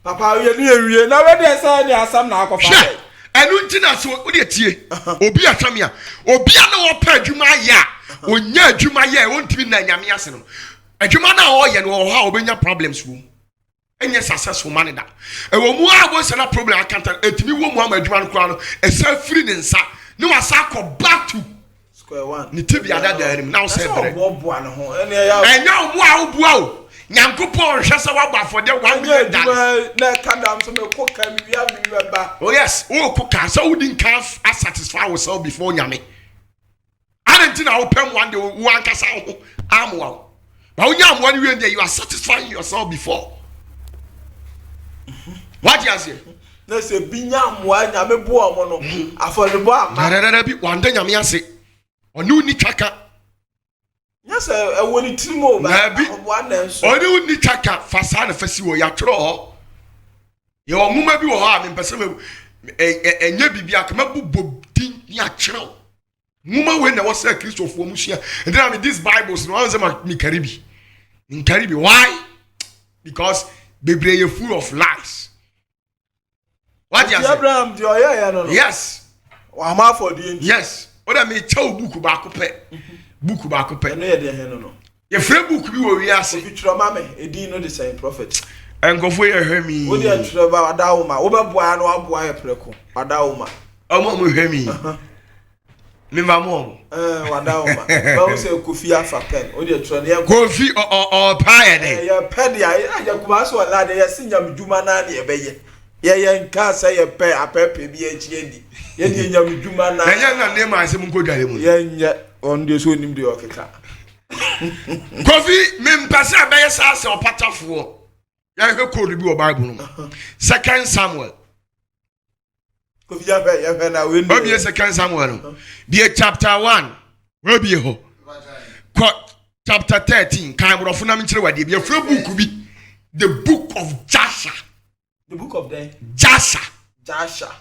papa ye ne ewie na we dey say ne asam na akɔfa ɛnu ntina so wo de tie obi atwame a obi a na wɔpa adwuma ayɛ a onya adwuma yɛ wontimi na nyame ase no adwuma na ɔyɛ no wɔ ha obenya problems wo enye successful man da ewo mu a bo sana problem akanta etimi wo mu ama adwuma no kora no esa free ne nsa ne wasa akɔ back to square one ni tibi ada da rim now say bere boa no ho ene ya enya mu a obua o nyankopon hwɛ sɛ waba afɔde 1 million dollars na kadam so me ko ka mi bia mi ba oh yes wo ko ka so wouldn't can satisfy yourself before nyame arentina wo pem one day wo ankasa ho amwa ba wo nya amwa ni we you are satisfying yourself before what you say na se binya amwa nyame bo omo no afɔde bo ama na bi wanda nyame ase onu ni twaka yes woni trimo ba obo na nso onu ni twaka fasa na fasi wo ya tworo ho ye omuma bi wo ho a me mpese enye bibia kama bubo din ya tworo muma we na wo say kristofo mu hia and then this bibles no answer me karibi Nkari bi why? Because bebree are full of lies. What you say? Abraham di oya no. Yes. Wa ma for the Yes. Oda me tell book ba ko pe. Book ba ko pe. no ye de he no. Ye free book bi wo wi ase. Fitro mame edin no the same prophet. Enkofo ye hwe mi. Wo de atro ba wadawo ma. Wo be boa no aboa ye preko. Wadawo ma. Omo mo hwe mi. Me ma mo. Wadawo ma. Ba wo se Kofi Afapen. Wo de atro ne Kofi o pa ye de. ye pe dia ya kuma so la de ye sinyam djuma na ne ye beye. Ye nka say ye pe apepe bi echi edi. Ye de nyam djuma na. Na ne ma asem ko dware mu. Ye nye on de so nim de okeka. Kofi me mpasa abaye sa se opatafo. Ya hwe code bi o Bible no. 2 Samuel. Kofi Afapen na we Obi 2 Samuel no. Be chapter 1. We be ho. Chapter 13. Kan brofo na mkire wade be free book bi. The book of Jasher. The book of the Jasher.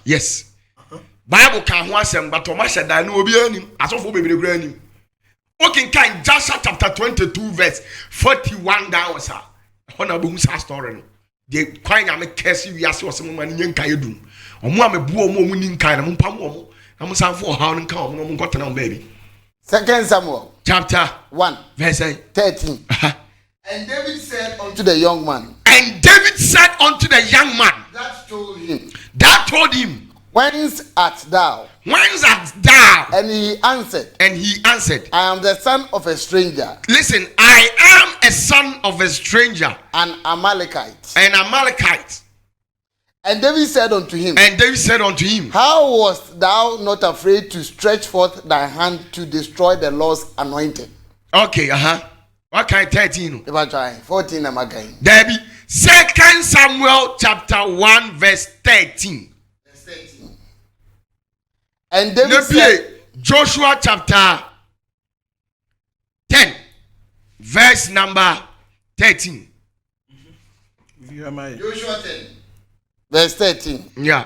Yes. Bible kan ho asem but o ma sheda na obi anim. Asofo bebre gura anim. Okay, kan Jasher chapter 22 verse 41 down sir. Hona bo musa story no. De kwan ya me kesi wi ase osem ma ne nkan edum. Omo a me bu omo ni nkan na mo pam omo. Na mo sanfo ha no nkan omo mo nkotena baby. 2 Samuel Chapter 1 verse 13. And David said unto the young man. And David said unto the young man That told him. Whence art thou? Whence art thou? And he answered. I am the son of a stranger. Listen, I am a son of a stranger. An Amalekite. And David said unto him. How wast thou not afraid to stretch forth thy hand to destroy the Lord's anointed? Okay, what kind 13? 14 am again. Debbie, 2 Samuel chapter 1 verse 13. And David said, Joshua chapter 10 verse number 13. Joshua 10 verse 13. Yeah.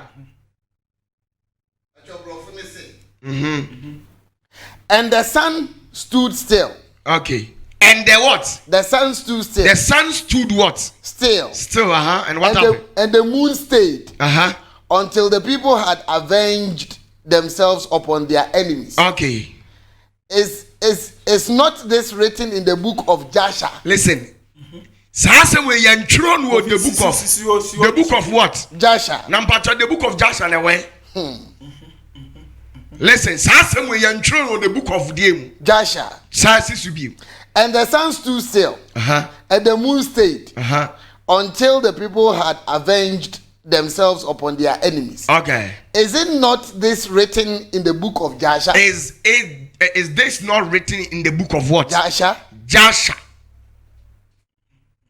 And the sun stood still. Okay. And the what? The sun stood still. The sun stood what? Still. And what happened? And the moon stayed. Until the people had avenged themselves upon their enemies. Okay. Is not this written in the book of Jasher? Listen. The book of what? Jasher. The book of Jasher na way. Listen, the book of them. Jasher. And the sun stood still. And the moon stayed. Until the people had avenged themselves upon their enemies. Okay. Is it not this written in the book of Jasher? Is this not written in the book of what? Jasher.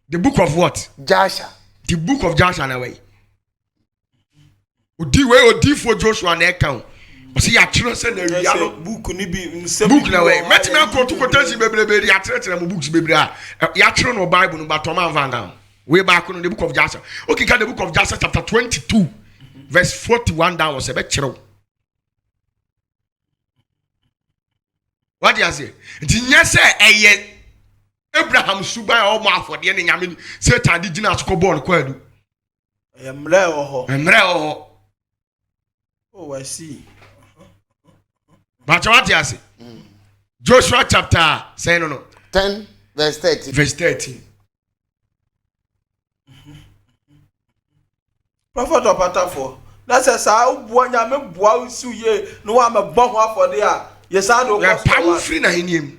The book of what? Jasher. The book of Jasher na way. Odi for Joshua na account. Osi ya tiro se na wi alo book ni bi book na way. Metima ko to quotation bebrebe ya tire mo books bebre a ya tiro no Bible no but man van down. Way back on the book of Jasher. Okay, the book of Jasher chapter 22 verse 41 down was a bit chiro. What do you say? Yes, Abraham suba all ma for the nyame Satan did not go born kwadu. Emre Oh, I see. But what do you say? Joshua chapter say no 10 verse 13. Verse 13. Prophet of Patafo. That's a sa bua nyame bua usu ye no wa me bo ho for there. Yes I do go. Pa free na hinim.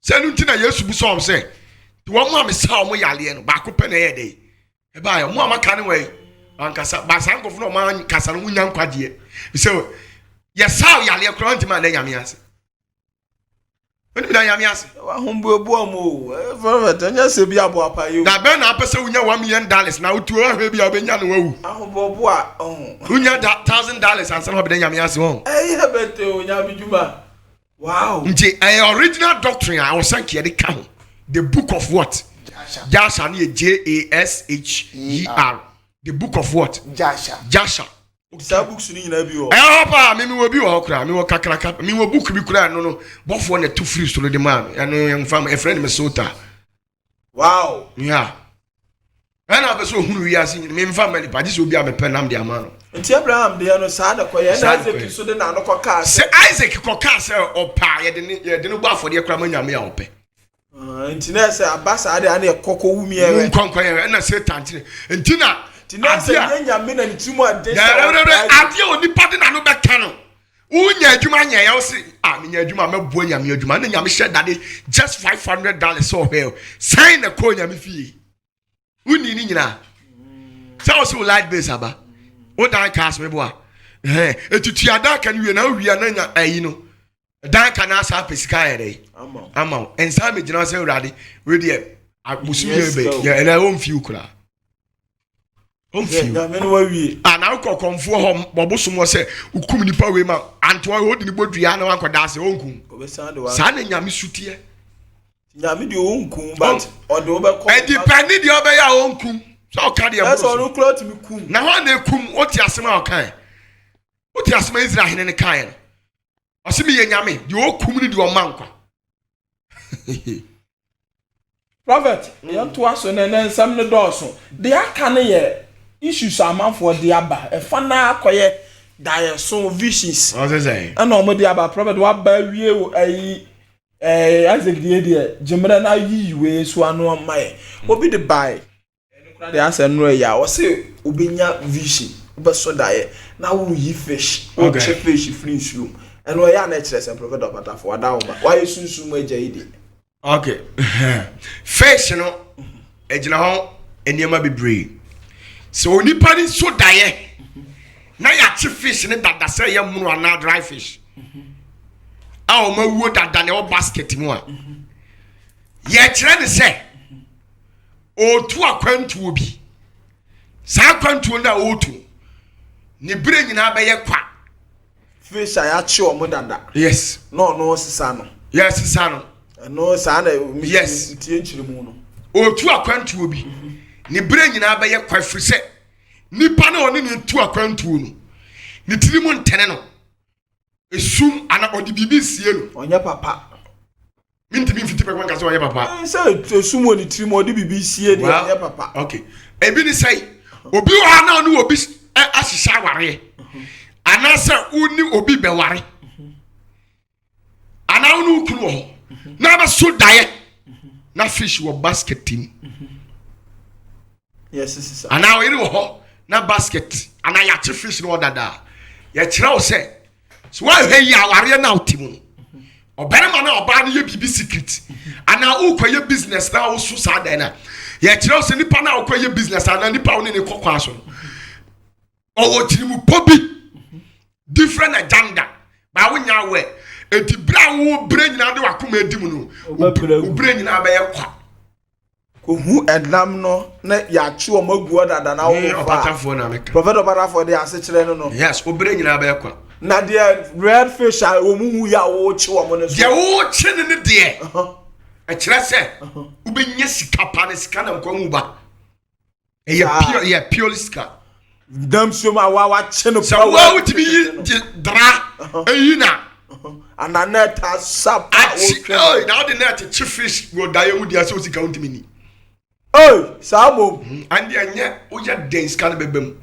Say no ntina Yesu bu so say. To wo ma me sa o mo yale no ba ko pe na ye dey. E ba yo mo amaka ne we. Ankasa ba san ko fu no ma kasa no nya nkwaje. So yes how yale kro ntima na nyame ase. Oni bi na nyame ase. Wa humbu ebu omo. Prophet anya se bi abo apa yo. Na be na apese unya $1 million na utu ahwe bi obenya no wawu. Ahobo a Unya $1,000 ansa na obenya nyame ase won. Eh bete unya bidjuma. Wow. Nti original doctrine I was saying here ka ho. The book of what? Jasher ni Jasher. The book of what? Jasher. Sa books ni nyina bi o. Papa me wo bi wo kra me wo kakraka me wo book bi kra no bofo na two free so de man no yan fam e friend me sota. Wow. Yeah. And I was so who we are seeing me family, but this will be a penam de amano. Nti Abraham de no sada koye na Isaac so de na no koka se Isaac koka se opa ye de no gba for de kra manyame ya ope. Nti na se abasa ade ane kokko wumi ewe. Nkonkon ye na Satan tire. Nti na se nyame na ntimu ade. Ade onipa de na no beka no. Unya adwuma nya ya o se menya adwuma mebo nyame adwuma na nyame hye dade just $500 so hell. Sign na ko nyame fie. Uni ni nyina. Say so light base aba. O dan cast me boa. Etutu ada kan wie na wi na nya ayi no. Dan kan asa pesika yere. Ama. Ensa me gina say urade. We dey abusu ye be. Ya na o mfi ukura. O mfi. Na me no wa wie. Na ukokomfo ho bobosom wo say ukum nipa we ma anto ho di ni bodua na wankoda se onkum. Obesa de wa. Sa na nyame sutie. Nyame de onkum but odo obekọ. E depend di obeya onkum. So ka de abro. So no cloth mi kum. Na ho na kum oti asema okan. Oti asema Israel hene ne kan no. Osimi ye nyame de okum ni de o mankwa. Prophet, yon to aso na nsam ne dɔɔso. De aka ne ye issues amanfo de aba. E fa na akoye direction visions. What is say? Ana omo de aba prophet wa ba wie ayi Isaac de jemra na yi we so anu mai. Obi de buy. They answer no ya o say obenya vision obeso dae na wo yi fish o che fish free nsuo and we ya na kire say prophet of Patafo adawo ba why sunsun agya ide. Okay. Fish no ejina ho eniema bebre so onipa ni so dae na ya che fish ne dada say ya munu ana dry fish o ma wuo dada ne o basket mu a ye kire ne say otu akwantu obi sa akwantu na otu ne bire nyina ba ye kwa fish ya che o mo dada. Yes. No sisa no. Yes sisa no. No sa na yes tie nchire mu no. Otu akwantu obi ne bire nyina ba ye kwa firi se nipa na oni ne tu akwantu no ne tiri mu ntene no esum ana odi bibi sie no onya papa. Minti bi fiti pekwan ka so oye papa. Say sumo ni trimo di BBC de oye papa. Okay. Ebi ni say obi wa na no obi asisa ware. Anasa uni obi be ware. Ana unu kunu ho. Na ba so dae. Na fish wo basket team. Yes, sir. Ana we ri ho na basket. Ana ya che fish no dada. Ya kira o say so wa hwe ya ware na otimu. Oberema na oba na ye bibi secret ana ukoye business na wo so sa dan na ye kire o se nipa na ukoye business ana nipa wo ne kokwa so o wo tirimu pobi different agenda ba wo nya we eti bra wo bre nyina de wakoma edim no wo bre nyina ba ye kwa ko hu edam no na ya chi o magu dada na wo fa Patafo na meka prophet Patafo de ase kire no yes wo bre nyina ba ye kwa na the red fish a omuhu ya wo chi wo mo ne so de wo chi ne de e kire se wo be nya sika pa ne sika na nkwa mu ba e ye pure sika dam so ma wa chi no so wa wo ti bi dra e na ananeta sap oh now the net chief fish go die wo dia so sika untimi ni oh sabo and anya wo ya den sika na bebem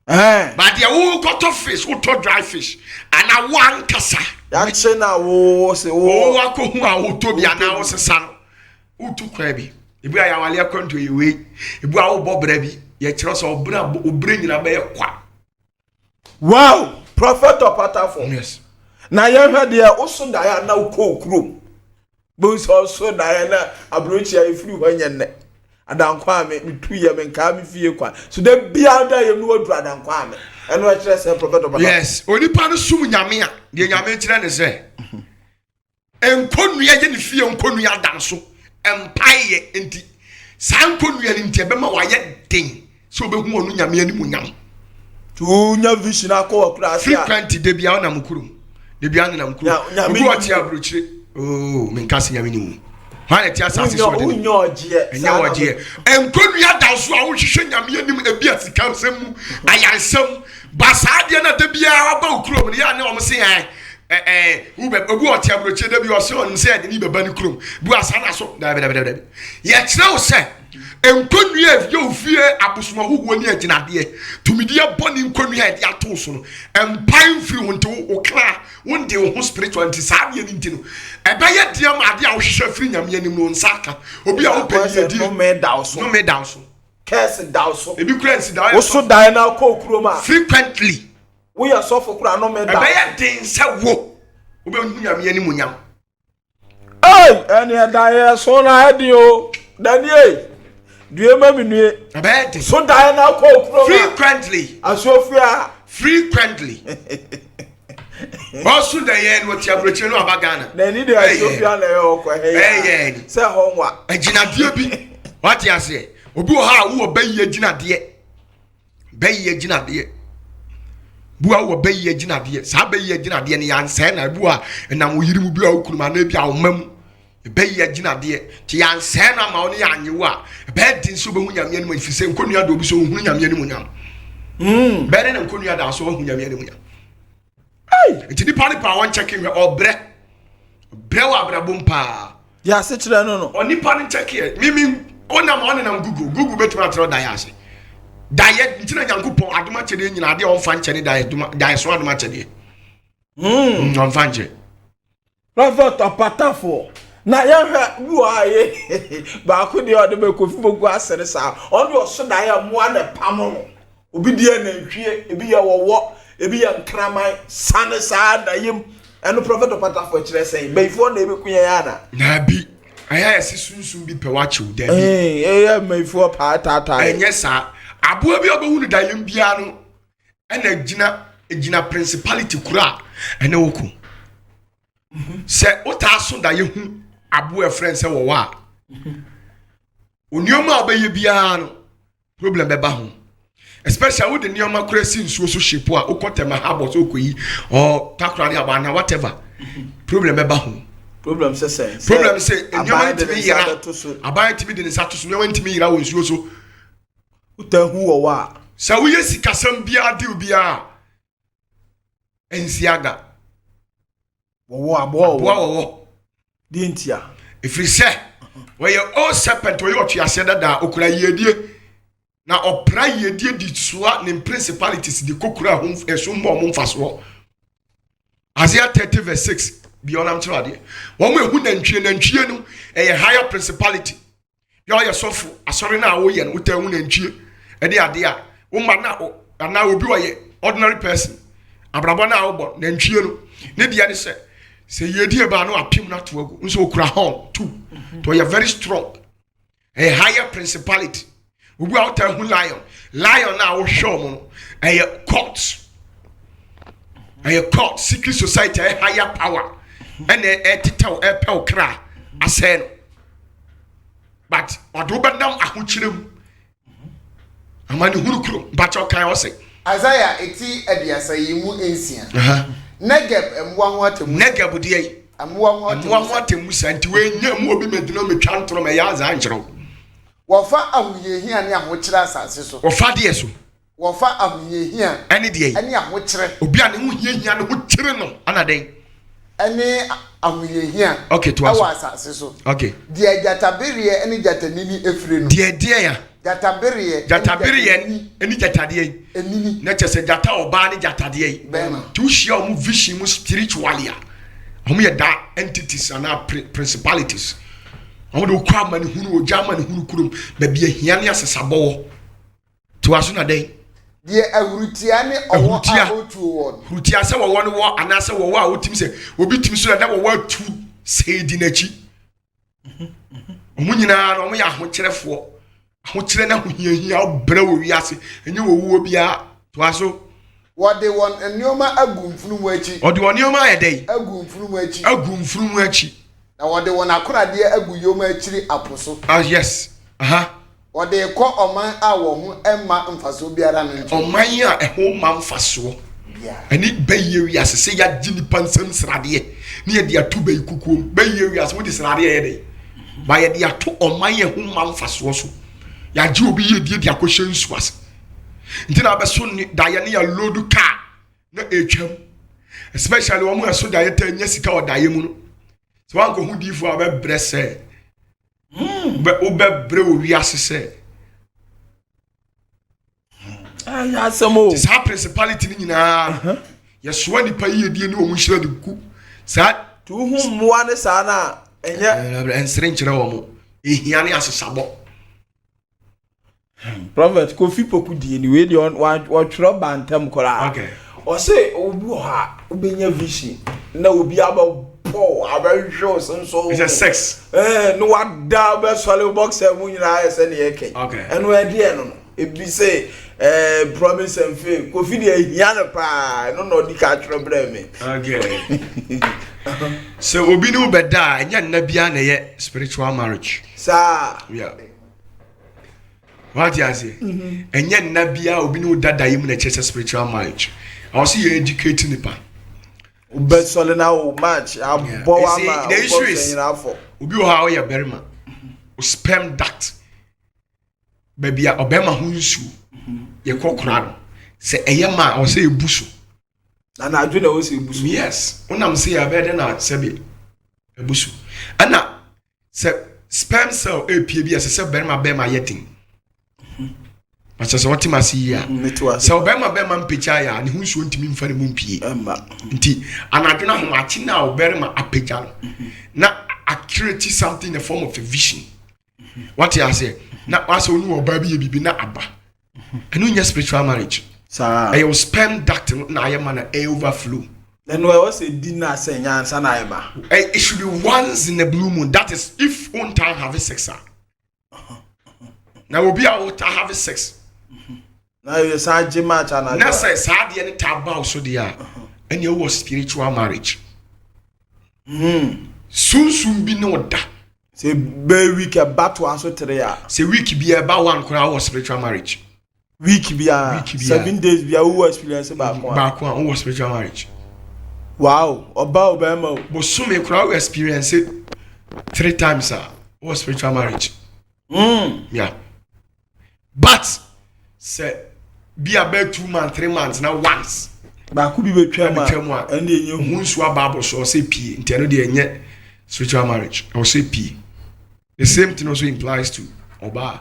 but dia wo got fish wo to dry fish ana one kasa ya che na wo se wo wa ko hu a wo to bia na wo sesa no wo tu kwa bi ebu ya wale akwanto yewe ebu a wo bobra bi ye kire so obra nyina ba ye kwa wow prophet of Patafo yes na ye hwe de o so da ya na ko krom bo so da ya na abrochi ya ifiri ho nyenne adankwa ame mitu ye me nka me fie kwa so da bia da ye no wadu adankwa ame eno a kire se prophet of Patafo yes onipa no sum nyame a de nyame kire ne se enkonu ye ne fie enkonu ya dan so empaye enti san konu ye nti be ma wa ye den so be hu onu nyame ani mu nyam tu nya vision akọ okura ase a frequent de bia na mkurum de bia na mkurum ogu oti abrochire oh me nkase nyame ni mu ha eti asase so de unyo oje enya oje enkonu ya dan so a wo hwehwe nyame ani mu ebi asika nsem ayansem basade na de bia aba okurum ne ya ne o mse yan ube obu oti abroche da bi o se on se de ni beba ni krom bu asana so da ye kire wo se enkonua efie ofie abosoma hugo ni aginade tumidi aboni nkonua e de ato so no empan firi wonte wo kra wonde wo spiritual nti saade ni ntino ebeye de am ade a wo hwehwe firi nyame anim no nsaka obi a wo pedi di no me down so curse down so ebi kura nsi da wo so dan na ko kroma frequently we are so for kura no me down ebeye de nsa wo obi a nyame anim nyam eni da so na ade o Daniel Due mami nue. Abete. So die na ko kroma. Frequently. Asofia. Frequently. Osu da yen wo tiabroche no abagana. Na ni de Asofia na yo ko he. Se ho nwa. Aginade bi. What you say? Obi o ha wo bayi aginade. Bayi aginade. Bua wo bayi aginade. Sa bayi aginade ne yanse na bua na mo yiri mu bi a okunuma na bi a wo mam. Bayi aginade ti yanse na ma oni anyewo a bedi nso be hunyam yanu ifise nkonua do bi so hunyam yanu munyam bere na nkonua da so hunyam yanu munyam enti di pani pa won checking obre wa brabom pa ya se kire no oni pani check mimi ona ma ona na google betuma tro da ya se diet ntina nyankopon adoma chede nyina ade on fa nchene diet so adoma chede on fa nche prophet apatafo na ya hwa bu aye ba ko de ode be kofi bogu asere sa on do so da ya mo na pam no obi die na hwie ebi ya wowo ebi ya nkraman sane sa da yim eno prophet apatafo kire sei beifo na ebe kunya ya na bi aya esisunsun bi pe wachiw da bi ya beifo pa tata enye sa abo bi obehunu da yim bia no ena gina principality kura ena woku se utaso da yehu abo e friend se wo wa onioma obeye bia no problem be ba ho especially with the nioma crazy nsuo so shepo a ukotema habot okoyi or takrari abana whatever problem be ba ho problem se problem se nioma ntimi yira aban ntimi de nsa to so nioma ntimi yira wo nsuo so utahu wo wa sa wo yesi kasam bia de bia ensiaga wo abo dintia ifri se we all serpent we otuase dada okura yedie na opra yedie di soa ne principalities di kokura hom eso mbo mo mfaso Isaiah 30 verse 6 bionam tirade won ehu nantwie no higher principality yo ye sofu asori na wo ye no utahu nantwie ade ade a wo ma na obi wo ye ordinary person abrabo na wo bo nantwie no ne dia ne se yedie ba no apim na to agu nso okura horn too to you very strong a higher principality obi out hu lion na wo show mo court secret society a higher power and a titaw e pel kra aseno but odobadam ahuchirem amani hurukuro bacho kan o se Isaiah eti ediasa yimu ensia Negeb emwa ho atemu Negeb de amwa ho atemu santi we nya mu obi medino metwa ntoro me ya za ankyerɛw wofa ahoyehia ne ahokyere asase so wofa de so wofa ahoyehia ene de ene ahokyere obi a ne ho hiahia ne ho kyere no ana den ene ahoyehia okay to awa asase so okay de jataberie ene jatanini efire no de ya jataberie eni jatade enini na chese jata oba ne jatade tu shia omu vision mu spiritually a omu ye da entities and principalities omu do kwa mani hunu oja mani hunu kurum ba bia hia ne asesabo to aso na den de ahurutia ne owo awotu wo hurutia se wo ne wo anase wo a wotim se obi tim so da wo atu seedi nachi omu nyina no omu ya hokyerefo ahokyere na hohiahia obra wo wiase enye wo wuo bia to aso wode won enioma agumfunu achi wode won enioma ayedai agumfunu achi na wode won akorade aguyoma achiri aposo yes wode ko oman a wo ho emma mfaso biara no nti oman a eho ma mfaso ani baye wiase se ya gini pansam srade ne ye dia to bayi kukuom baye wiase wo di srade ye dai ba ye dia to oman ye ho ma mfaso so ya ji obi ye die dia kwehye nsuase ntina abeso ni da ye ne ya load car na etwam especially when we so that you nya sika o daye mu no so wan ko hu difo abebre se be obebre o wiase se ya samo this principality ni nyina yeso ani pa yedie ni o mu hira de ku sa tu hu mmoa ne sa na enye ensere nkyere wo mo ehia ne asesabo prophet Kofi Poku die ni we dey on wa tro bantam kora okay o say obu ha obenya vision na obi aba po aba shows so it's a sex no wa da be swallow box e mu nyina ese ne yeke okay eno e die no ebi say promise and faith Kofi dey hia no pa no di ka tro bra me okay so obi no beda enya nna bia na ye spiritual marriage sa yeah what you say enya nna bia obi no dada yim na church spiritual marriage I was you educating the pa but so now match abo ama the issue is obi o ha o ya berima o sperm duct baby a obema ho nsu ye kokora no se eyema o se ebuso na adwena o se ebuso yes unam se ya bede na sebe ebuso ana se sperm cell apie bi se berima bema yetin acha se wati masi ya se obema mpecha ya ne hu nsu ntimi mfa ne mumpie nti anadwena ho achi na oberima apeja no na accurate something in the form of a vision what you say na aso nu oba bi bibi na aba enu nya spiritual marriage sa ayo sperm duct na ayema na overflow then we was a dinner say nyansa na ayeba it should be once in a blue moon that is if one time have sex na obi a wota have sex na you say jima cha na na say sa de ne taba so de a ene wo spiritual marriage sunsun bi no da say be week a battle aso 3 a say week bi e ba one kora wo spiritual marriage week bi a 7 days bi a wo experience ba ko a wo spiritual marriage wow oba ma bo so me kora wo experience it 3 times wo spiritual marriage yeah but say be about 2 months 3 months now once ba ku bi betwa ma and enye hu nsu ababo so say pie nti no de enye spiritual marriage or say pie the same thing also implies to oba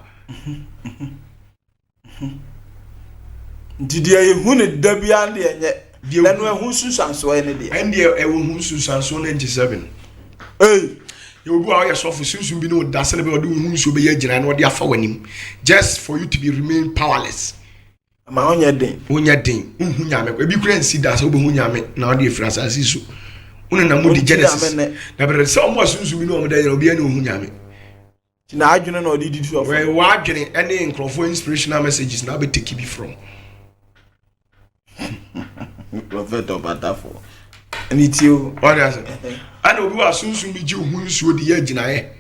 nti de hu ne da bia de enye de no hu susanso ene de and de e hu susanso 97 you go out yourself for soon be no da se be do hu nsu be ye gina na de afa wanim just for you to be remain powerless ma onya den hu nyame ko e bi kura nsi da se obo hu nyame na o de frasa asiso una na mu di genesis na bre se o mo sunsu bi no o da ye obi ani hu nyame ti na adwene na o di so we wa adwene any incrofo inspirational messages na be take be from prophet Obatafo ani tio what is it ana obi wa sunsu bi ji hu nsu di ye gina ye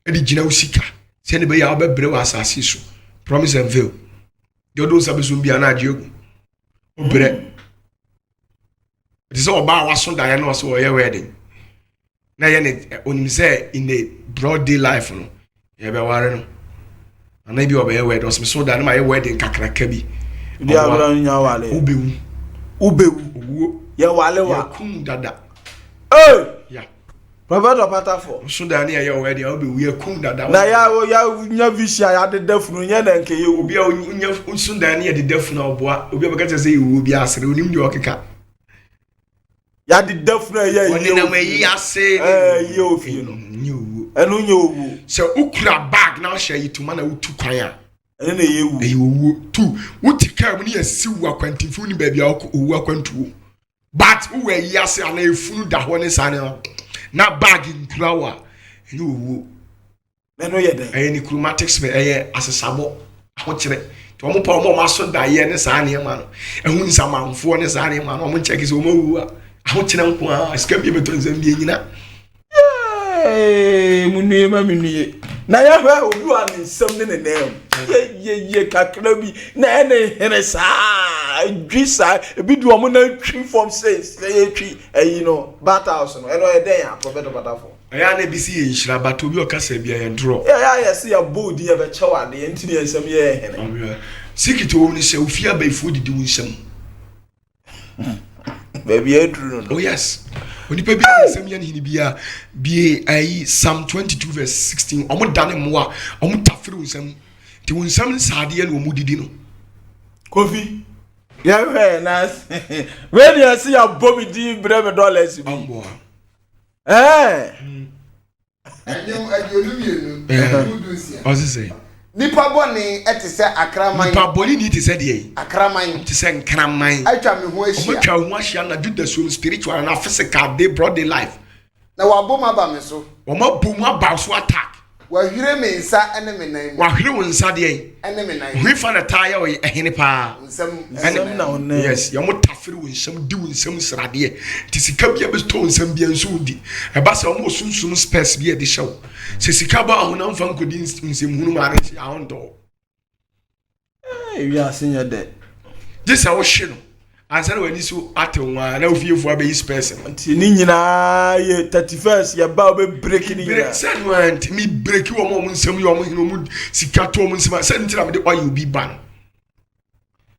e di gina usika se ne be ya obebre wa asase so promise and veil yodo sabeso bia na ajiegu obre diso oba wa so da ya na so o ye wedding na ye ne onim say in the broad day life no ye be ware no ana bi oba ye wedding so da na ma ye wedding kakraka bi dia abra nya wale ubewu ye wale wa kum dada yeah prophet Obatafo so da na ye wedding obewu ye kum dada na ya nya vision ya de dafunu nya na nke ye obi a nya so da na ye de dafunu oboa obi a beka say ye obi asere onim de okeka ya de dafunu ye oni na mayi ase ye ofie no nyu enu nya owu se ukura bag na hye yi tuma na utu kwan a ene na ye wu eyi owu tu utika mu ni asiwu akwantifu ni baabi a owu akwantuo but uwe yi ase ana efunu da ho ne sane na bag nkurawa ene owu enu ye den eye ni chromatics me eye asesabo ahokire to mo pa mo maso da ye ne sane ma no ehun samanfo ne sane ma no mo check se o mawu a ahokire nko a ska bi beto nzam bi nyina munue ma munue na ya hwa obi wa ne nsam ne nem ye kakra bi na ene here saa dwisa ebi du omo na twi form says ye twi no bat house no eno e den ya prophet Obatafo ya na bisi ye nhira bato bi okasa bia ye draw ya se ya bold ye be chewa de ntini nsam ye hene sikito wo ni se ofia ba ifu didi wo nsam baby edru no. Oh yes. Onipa bi nsem ya ni bia bi Psalm 22 verse 16 omo dane moa omo tafere nsem ti nsem saade ya no omo didi no. Kofi. Yeah, nice. When you see a Bobby D brave dollars bi. Ambo. What's say? Nipa boni etise akraman. Nipa boni ni tise de. Akraman. Tise nkraman. Atwa me ho ahia. Omatwa ho ahia na do the soul spiritual and physical day broad day life. Na waboma ba me so. Oma bom aba so attack. Wahire me nsa ene me nan. Wahire wo nsa de. Ene me nan. Hwe fa na taya wo ehene pa. Nsem na one. Yes, ya mo tafere wo nsam di wo nsam srade. Ti sika bia be sto nsam bia nso di. E ba se mo sunsun space bia de hyew. Se sika ba ho na mfa nkodi nsam hunu ma re ya hondo. We are senior there. This a wo hye no. Answer when you at one na ofiefo abe is person. Nti ni nyina ye 31st ya ba obe break ni nyina. Said one me break wo mo nsam yo mo hinu mu sika to mo nsam. Said ntira me de oil bi ban.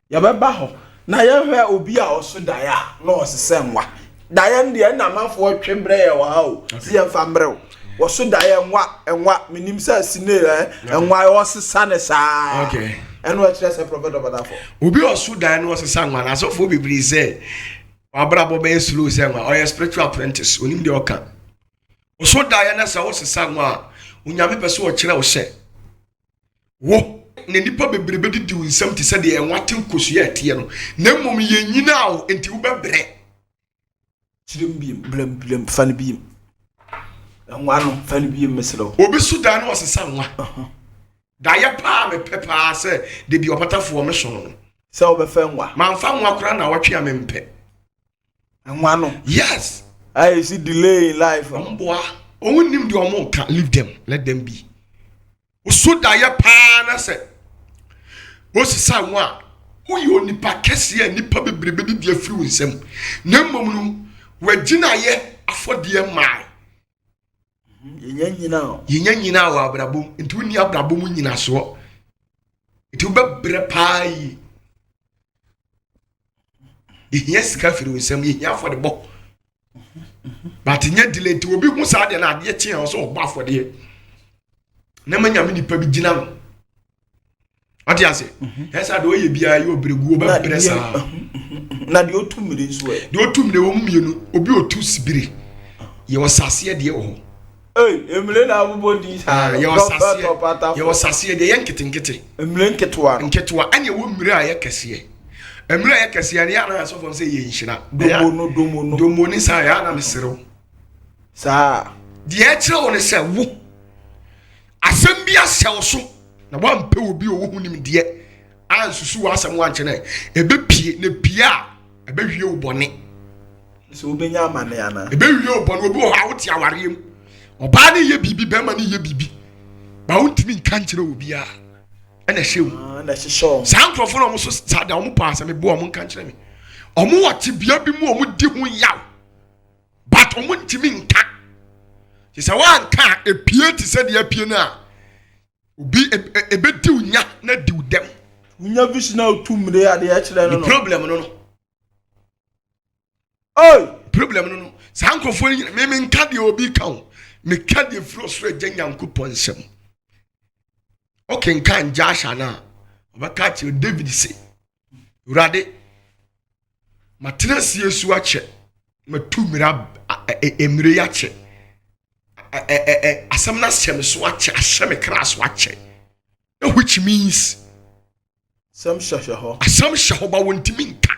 Ya ba ba ho. Na ye hwe obi a oso daya na osesemwa. Daya ndi na mafo twembre ye wa o. Si ye fa mbre o. Oso daya enwa minim sa sine enwa osesa ne sa. Okay. And what just a prophet about that for? Obi osu dan no sesa nwa na so fo bibiri say abrabo be slow say nwa or spiritual apprentice onim de oka osu dan na sa wo sesa nwa onyame pese wo kire wo hye wo ne nipa bibiri be didi nsam ti se de enwa tenkosu ye ete no na mom ye nyina wo enti wo bebre chirem bi blem fan bi enwa no fan bi meselo obi su dan no sesa nwa da ya pa me pepa se de bi opatafo me so no se obefa nwa man fa nwa kura na watwe amempe enwa no yes I see delay in life mboa onim de omo ka leave them let them be oso da ya pa na se osisa nwa uyi onipa kese ya nipa bebrebe de afiri nsem na mmom no wagina ye afodie mai yenya nyina wa abrabom nti woni abrabom nyina so nti wobebre pai yes ka firi nsem yenya afode bo but nya delay nti obi hu sa de na ade kyen so oba afode na manya me nipa bi gina no ati ase esa de oye bia ye obregu obebre sa na de otumire so e de otumire wo mienu obi otu sibire ye wasase de wo emle na abubo di sa ye wasase de yenkete emle nketwa anya wo mmire a ye kese emre a ye kese ya na so fo se ye nhira domo ni sa ya na mesero sa de e kire wo ne se wo asem bia sew so na wa mpe obi o wo hunim de ansusu wa asem wa nkyene ebe pie na pia ebe hwie wo bone so obenya amane ana ebe hwie wo bone obi wo ha wo ti awarem oba ne ye bibi be ma ne ye bibi ba wontimi nka nkyere obi a ena hyew na hyehyo sankrofo no mo so sada mo pa asem bo mo nka nkyere me omo wate bia bi mu omo di hu yaw but omo ntimi nka se wa nka epie ti se de epie na obi ebe di unya na di udem unya vision na otumre ade ya kire no problem no problem no sankrofo ni me nka de obi kan me ka de frustration janyankopon nsem okay nkan jasha na obaka chi David say urade matena Yesu ache matumira emire ya che asam na sem so ache asem kras wache which means some shashaho asam shaho ba wontimi nka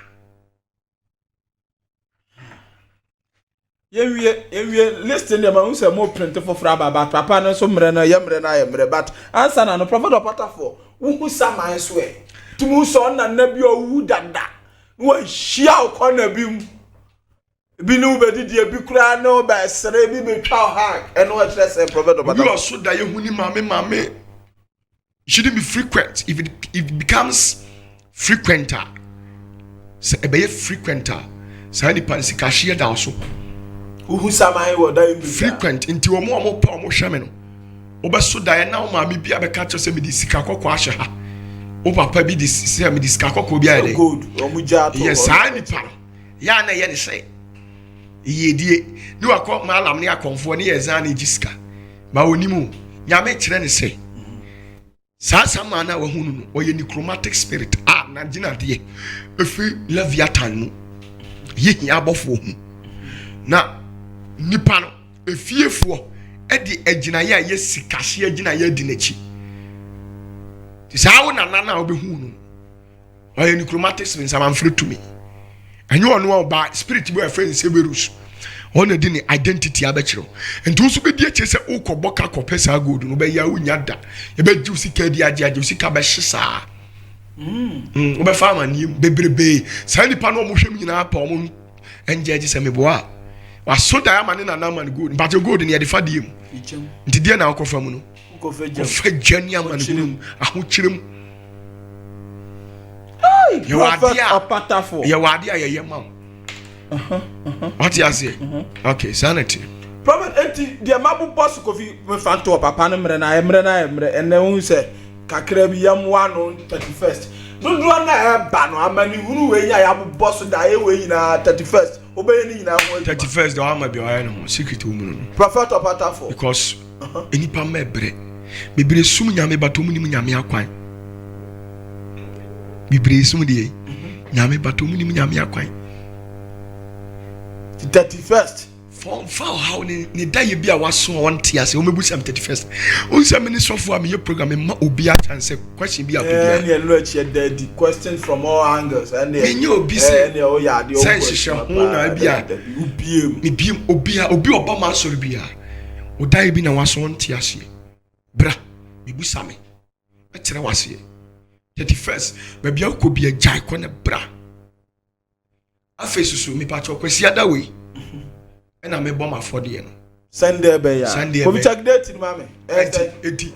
Ye listen them who say more print for fraba but papa no so mre na yemre but answer na no prophet of Patafo who saman swear tumu so na nabi owu dada no hia okona bi no be didi bi kura no ba sere bi be twa hag and what say prophet of Patafo you also that you huni mame it shouldn't be frequent if it becomes frequenter say e be frequenter say ni pan sika hia da so who samai wo da frequent nti omo pa omo hweme no obeso da na o ma me bia be ka cho se me di sika kokko ahye ha o papa bi di se me di sika kokko bia ide good omo ja to yes sai ni pa ya na ye ne say yedie ni wakọ malam ne akonfo ne yezan ne jiska ba onimu nyame kire ne say sasa mana wa hunu no oye necromantic spirit na gina de efi leviathan mu ye abofo hu na nipa no efiefo edi agina ye sikahye agina ye di nachi ti sawo na obehu no oye necromantic spirit am free to me anyo ono ba spirit bo efe nseberus ona di ni identity abechiro enti nso be di eche se ukoboka kopesa gold no be ya unya da e be ju sika di aje sika be hyesa obe fama ni bebrebe sa nipa no mo hwem nyina pa mo enje se meboa wa so da ama ne na man gold but gold ne ye de fa die mu nti die na akofa mu no kofa jani ama ne gold aho kirem ye wadia apatafo ye wadia ye mam what you say okay sanity prophet enti dia mabu boss kofi me fanto papa no mre na ene hu se kakra bi yam wano 31st dudu na e ba no amani hunu we nya ya boss da e we nyina 31st obey ni nyina ho 31st do ama bi oya no secret wo mu no prophet apatafo because enipa mebre bebre sum nyame batom nim nyame akwan bebre sum de nyame batom nim nyame akwan 31st for how ni day bi a waso on tiase o mebu sam 31st on sam ni sofo am ye program ma obi a chance question bi a obi a no achi daddy questions from all angles and me obi say o ya de o question ho na bi a obi oba ma sori bi a o day bi na waso on tiase bra mebu sam e kire wase 31st ba bia ko bi a jai ko na bra afesusu mi pa chokwesi adawe na me bom afode no Sunday be ya ko check date ni mame eti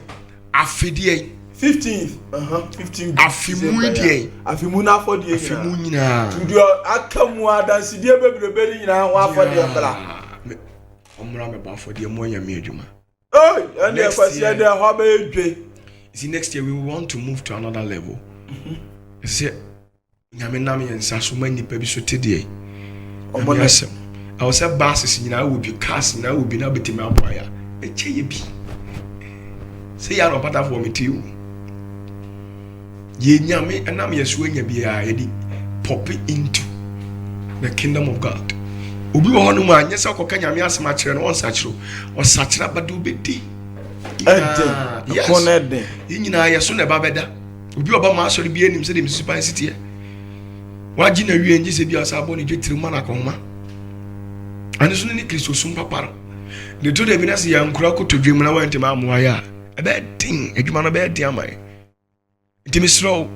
afide 15th 15th afimu die afimu na afode nyina afimu nyina studio akamu adansi die bebrebe nyina ho afode bra omra me ba afode mo nya me adwuma and the question there how be edwe see next year we want to move to another level say nyame nam yensa so mani pa bi so tedie omonyasem I was a basis nyina will be cast na will be na betim aboya echeye bi say ya no pata for me to you ye nyame enam yeso anya bi a ye di pop into the kingdom of God obi wo hono mu anya sa koka nyame asema kire no on sachiro o sachira badu bedi yes konede nyina yeso na ba beda obi oba ma asori bi enim se de misupan city waji na wie nji se bi asabo ni dwetiri mana konma ani so ni Kristo sum papa de to de bi na se ya nkura ko to dwem na wante ma amoa ya ebe tin adwuma no be din amai ntimi sro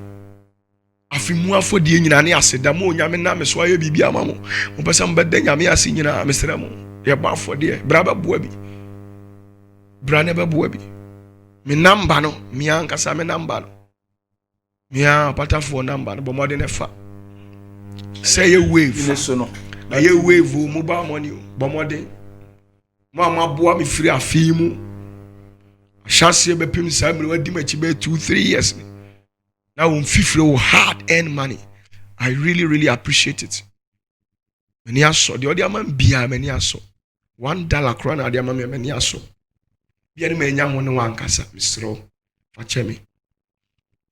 afimu afodie nyina ne aseda mo nyame na me so ayo bibia ma mo pesa mbeda nyame ase nyina mesra mo ye ba afodie bra ba boa bi bra ne ba boa bi me namba no me ankasa me namba no me a patafo namba no bo modern efa say a wave no na ye wave mobile money bo modern mo amaboa me free afimu chance be pim sa me wadi machi be 2-3 years now on fifre hard earn money. I really appreciate it. Many aso the other man bia many aso $1 crown the man many aso bia me nya ho ne wankasa misro fache me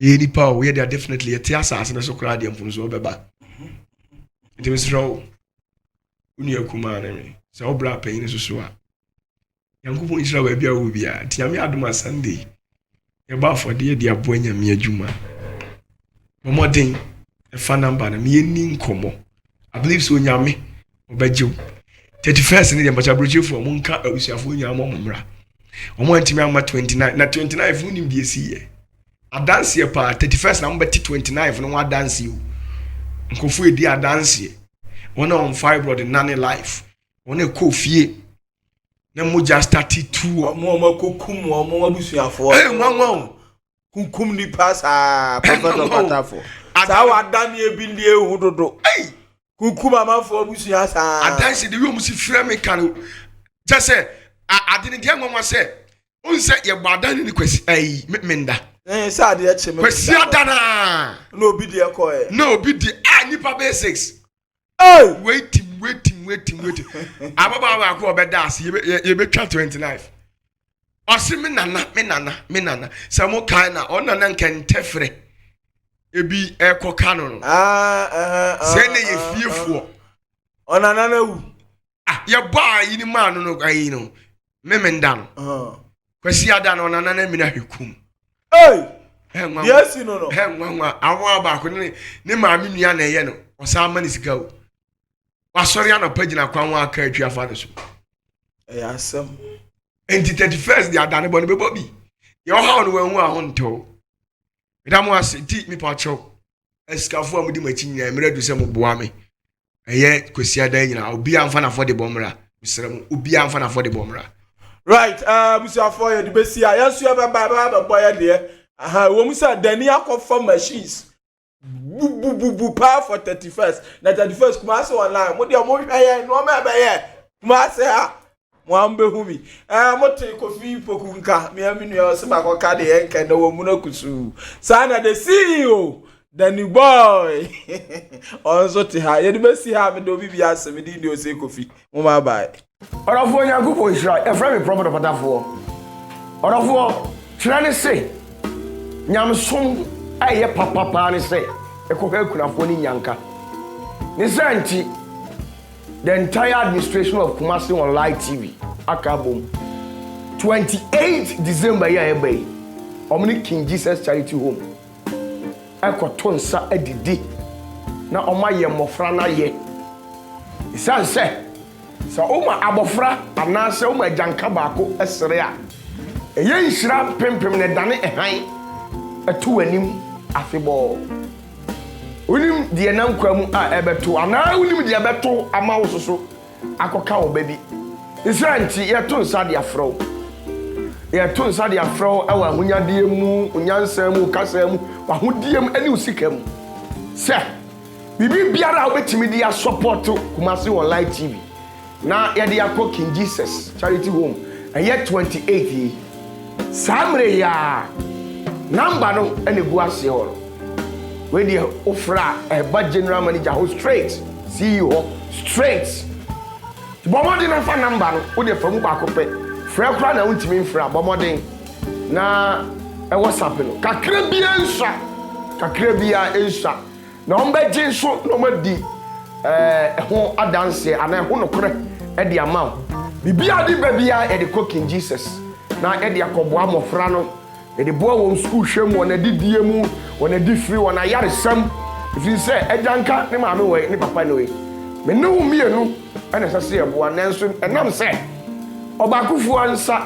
any power we are definitely a tiasa as na so kra de mfunzo beba it misro uni akuma na me se obra payin so a yankubu Israel bia wo bia tiame adoma Sunday e ba for de aboanya me adwuma Momodin a fan number na me ni nkomo I believe so nyame obajew 31st ni dem bacha broche for monka abusuafo nyama momra omo antimi ama 29 na 29 fu nim die si ye adanse ye pa 31st na mbeti 29 no wa dance you nkofu edi adanse wona on fibroid nane life wona ko fie na mo just 32 omo kokum omo abusuafo nwanwa kunkum ni pasa prophet patafo sa wa dan e bi ndie hu dodo kunkum amafo abusua sa adanse de wi omusi frɛ me kan just say adini dia nwanwa say unse ye gbadan ni kwesi menda sa de eche me kwesi adana no obi de ko no obi de nipa basics Hey! waiting. Ababa ba ko obeda ase ye betwa 29. Ose me nana. Samo kai na ona na nkentefre. Ebi ekoka no. Se ne ye fiefo. Ona nana wu. Ye ba yi ni ma no ayi no. Memenda no. Kwasi ada no nana na mi na hwekum. Hey! Yes no. Nwa awo ba ko ne ma mi nua na ye no. Osa ma ni sika o. Wasori ana pagina kwanwa aka atwa fa no so. Asem. Enti 31st dia dane bo no bebo bi. Ye oha no wanhu a honto. Bidamu ase ti mi pa cho. Eskafo amudi machi nyina emre du se mo boa me. Eye kosia dan nyina obi amfa na fo de bomra. Misrem obi amfa na fo de bomra. Right, Musiafo ye de besia. Yesu e ba boy de. Wo musa dani akofo machines. Bu power for 31st. Na 31st kuma se online. Mo de mo hweye no ma ba ye. Kuma se ha. Mo ambe humi. Mo te Kofi Pokunka. Me aminu ya se ba ko ka de enke na wo mu na kusu. Sana the CEO. Danny boy. Onzo te ha. Ye de besi ha me do bibia ase me di o se Kofi. Mo ma bye. Orafo Nyankopɔ Israel. E fra me prophet Patafo. Orafo Trane say. Nyamsom aye papa ne say. Ekohwe kunafo ni nyanka. Ni santi the entire administration of Kumasi Online TV akabom 28 December ya ebe omni King Jesus Charity Home ekoto nsa edidi na omaye mofra na ye isanse so oma abofra anase oma janka baako esere a eye nhira pempem ne dane ehan etu anim afebo unim die nan kwamu a ebeto ana unim die beto ama wo soso akoka wo baby isranti ye to nsa de afro ewa ahunya die mu unyansa mu kasa mu ahudie mu ani usikam se bibi biara obetimi dia support Kumasi Online TV na ye de yakọ King Jesus Charity Home eye 28 samre ya number no ene gu ase ho we dey ofra eba general manager ho straight CEO straight bomodin na fa number no we dey from ba ko pe fra kra na untimi mfra bomodin na e WhatsApp no kakra bia ensa na on be gin so no madi ho adanse ana ho no kore e dey ama bibia di babia e dey cooking Jesus na e dey akoboa mofra no e dey boa won school hwem won adidie mu won adi free won ayaresam ifin say ejanka ne maame we ne papa ne we me no mienu ene sase e boa nanso enam say obakufu ansa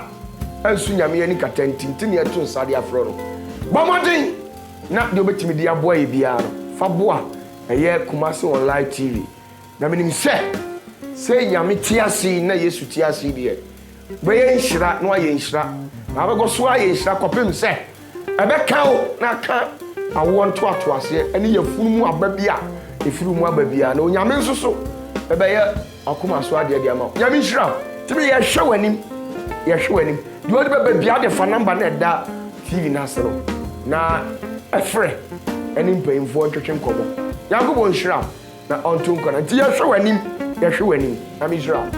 ansu nyame ani katantintin ne eto nsa de afro no bomodin na de obetimi de aboa e bia no fa boa eye Kumasi Online TV na menim say nyame tiasi na Yesu tiasi de be ye nhira no aye nhira na be so aye nhira kopem say ebeka o na ka awo nto ato ase ene ye funu mu ababia efiru mu ababia na onyame nsoso ebe ye akoma so ade de ama nyame nhira tibi ye hwewanim di odi babia de fa number na da TV na sero na efre ene mpanyimfo twetwe nkomo yakobo nhira na onto nkona ti ye hwewanim nyame nhira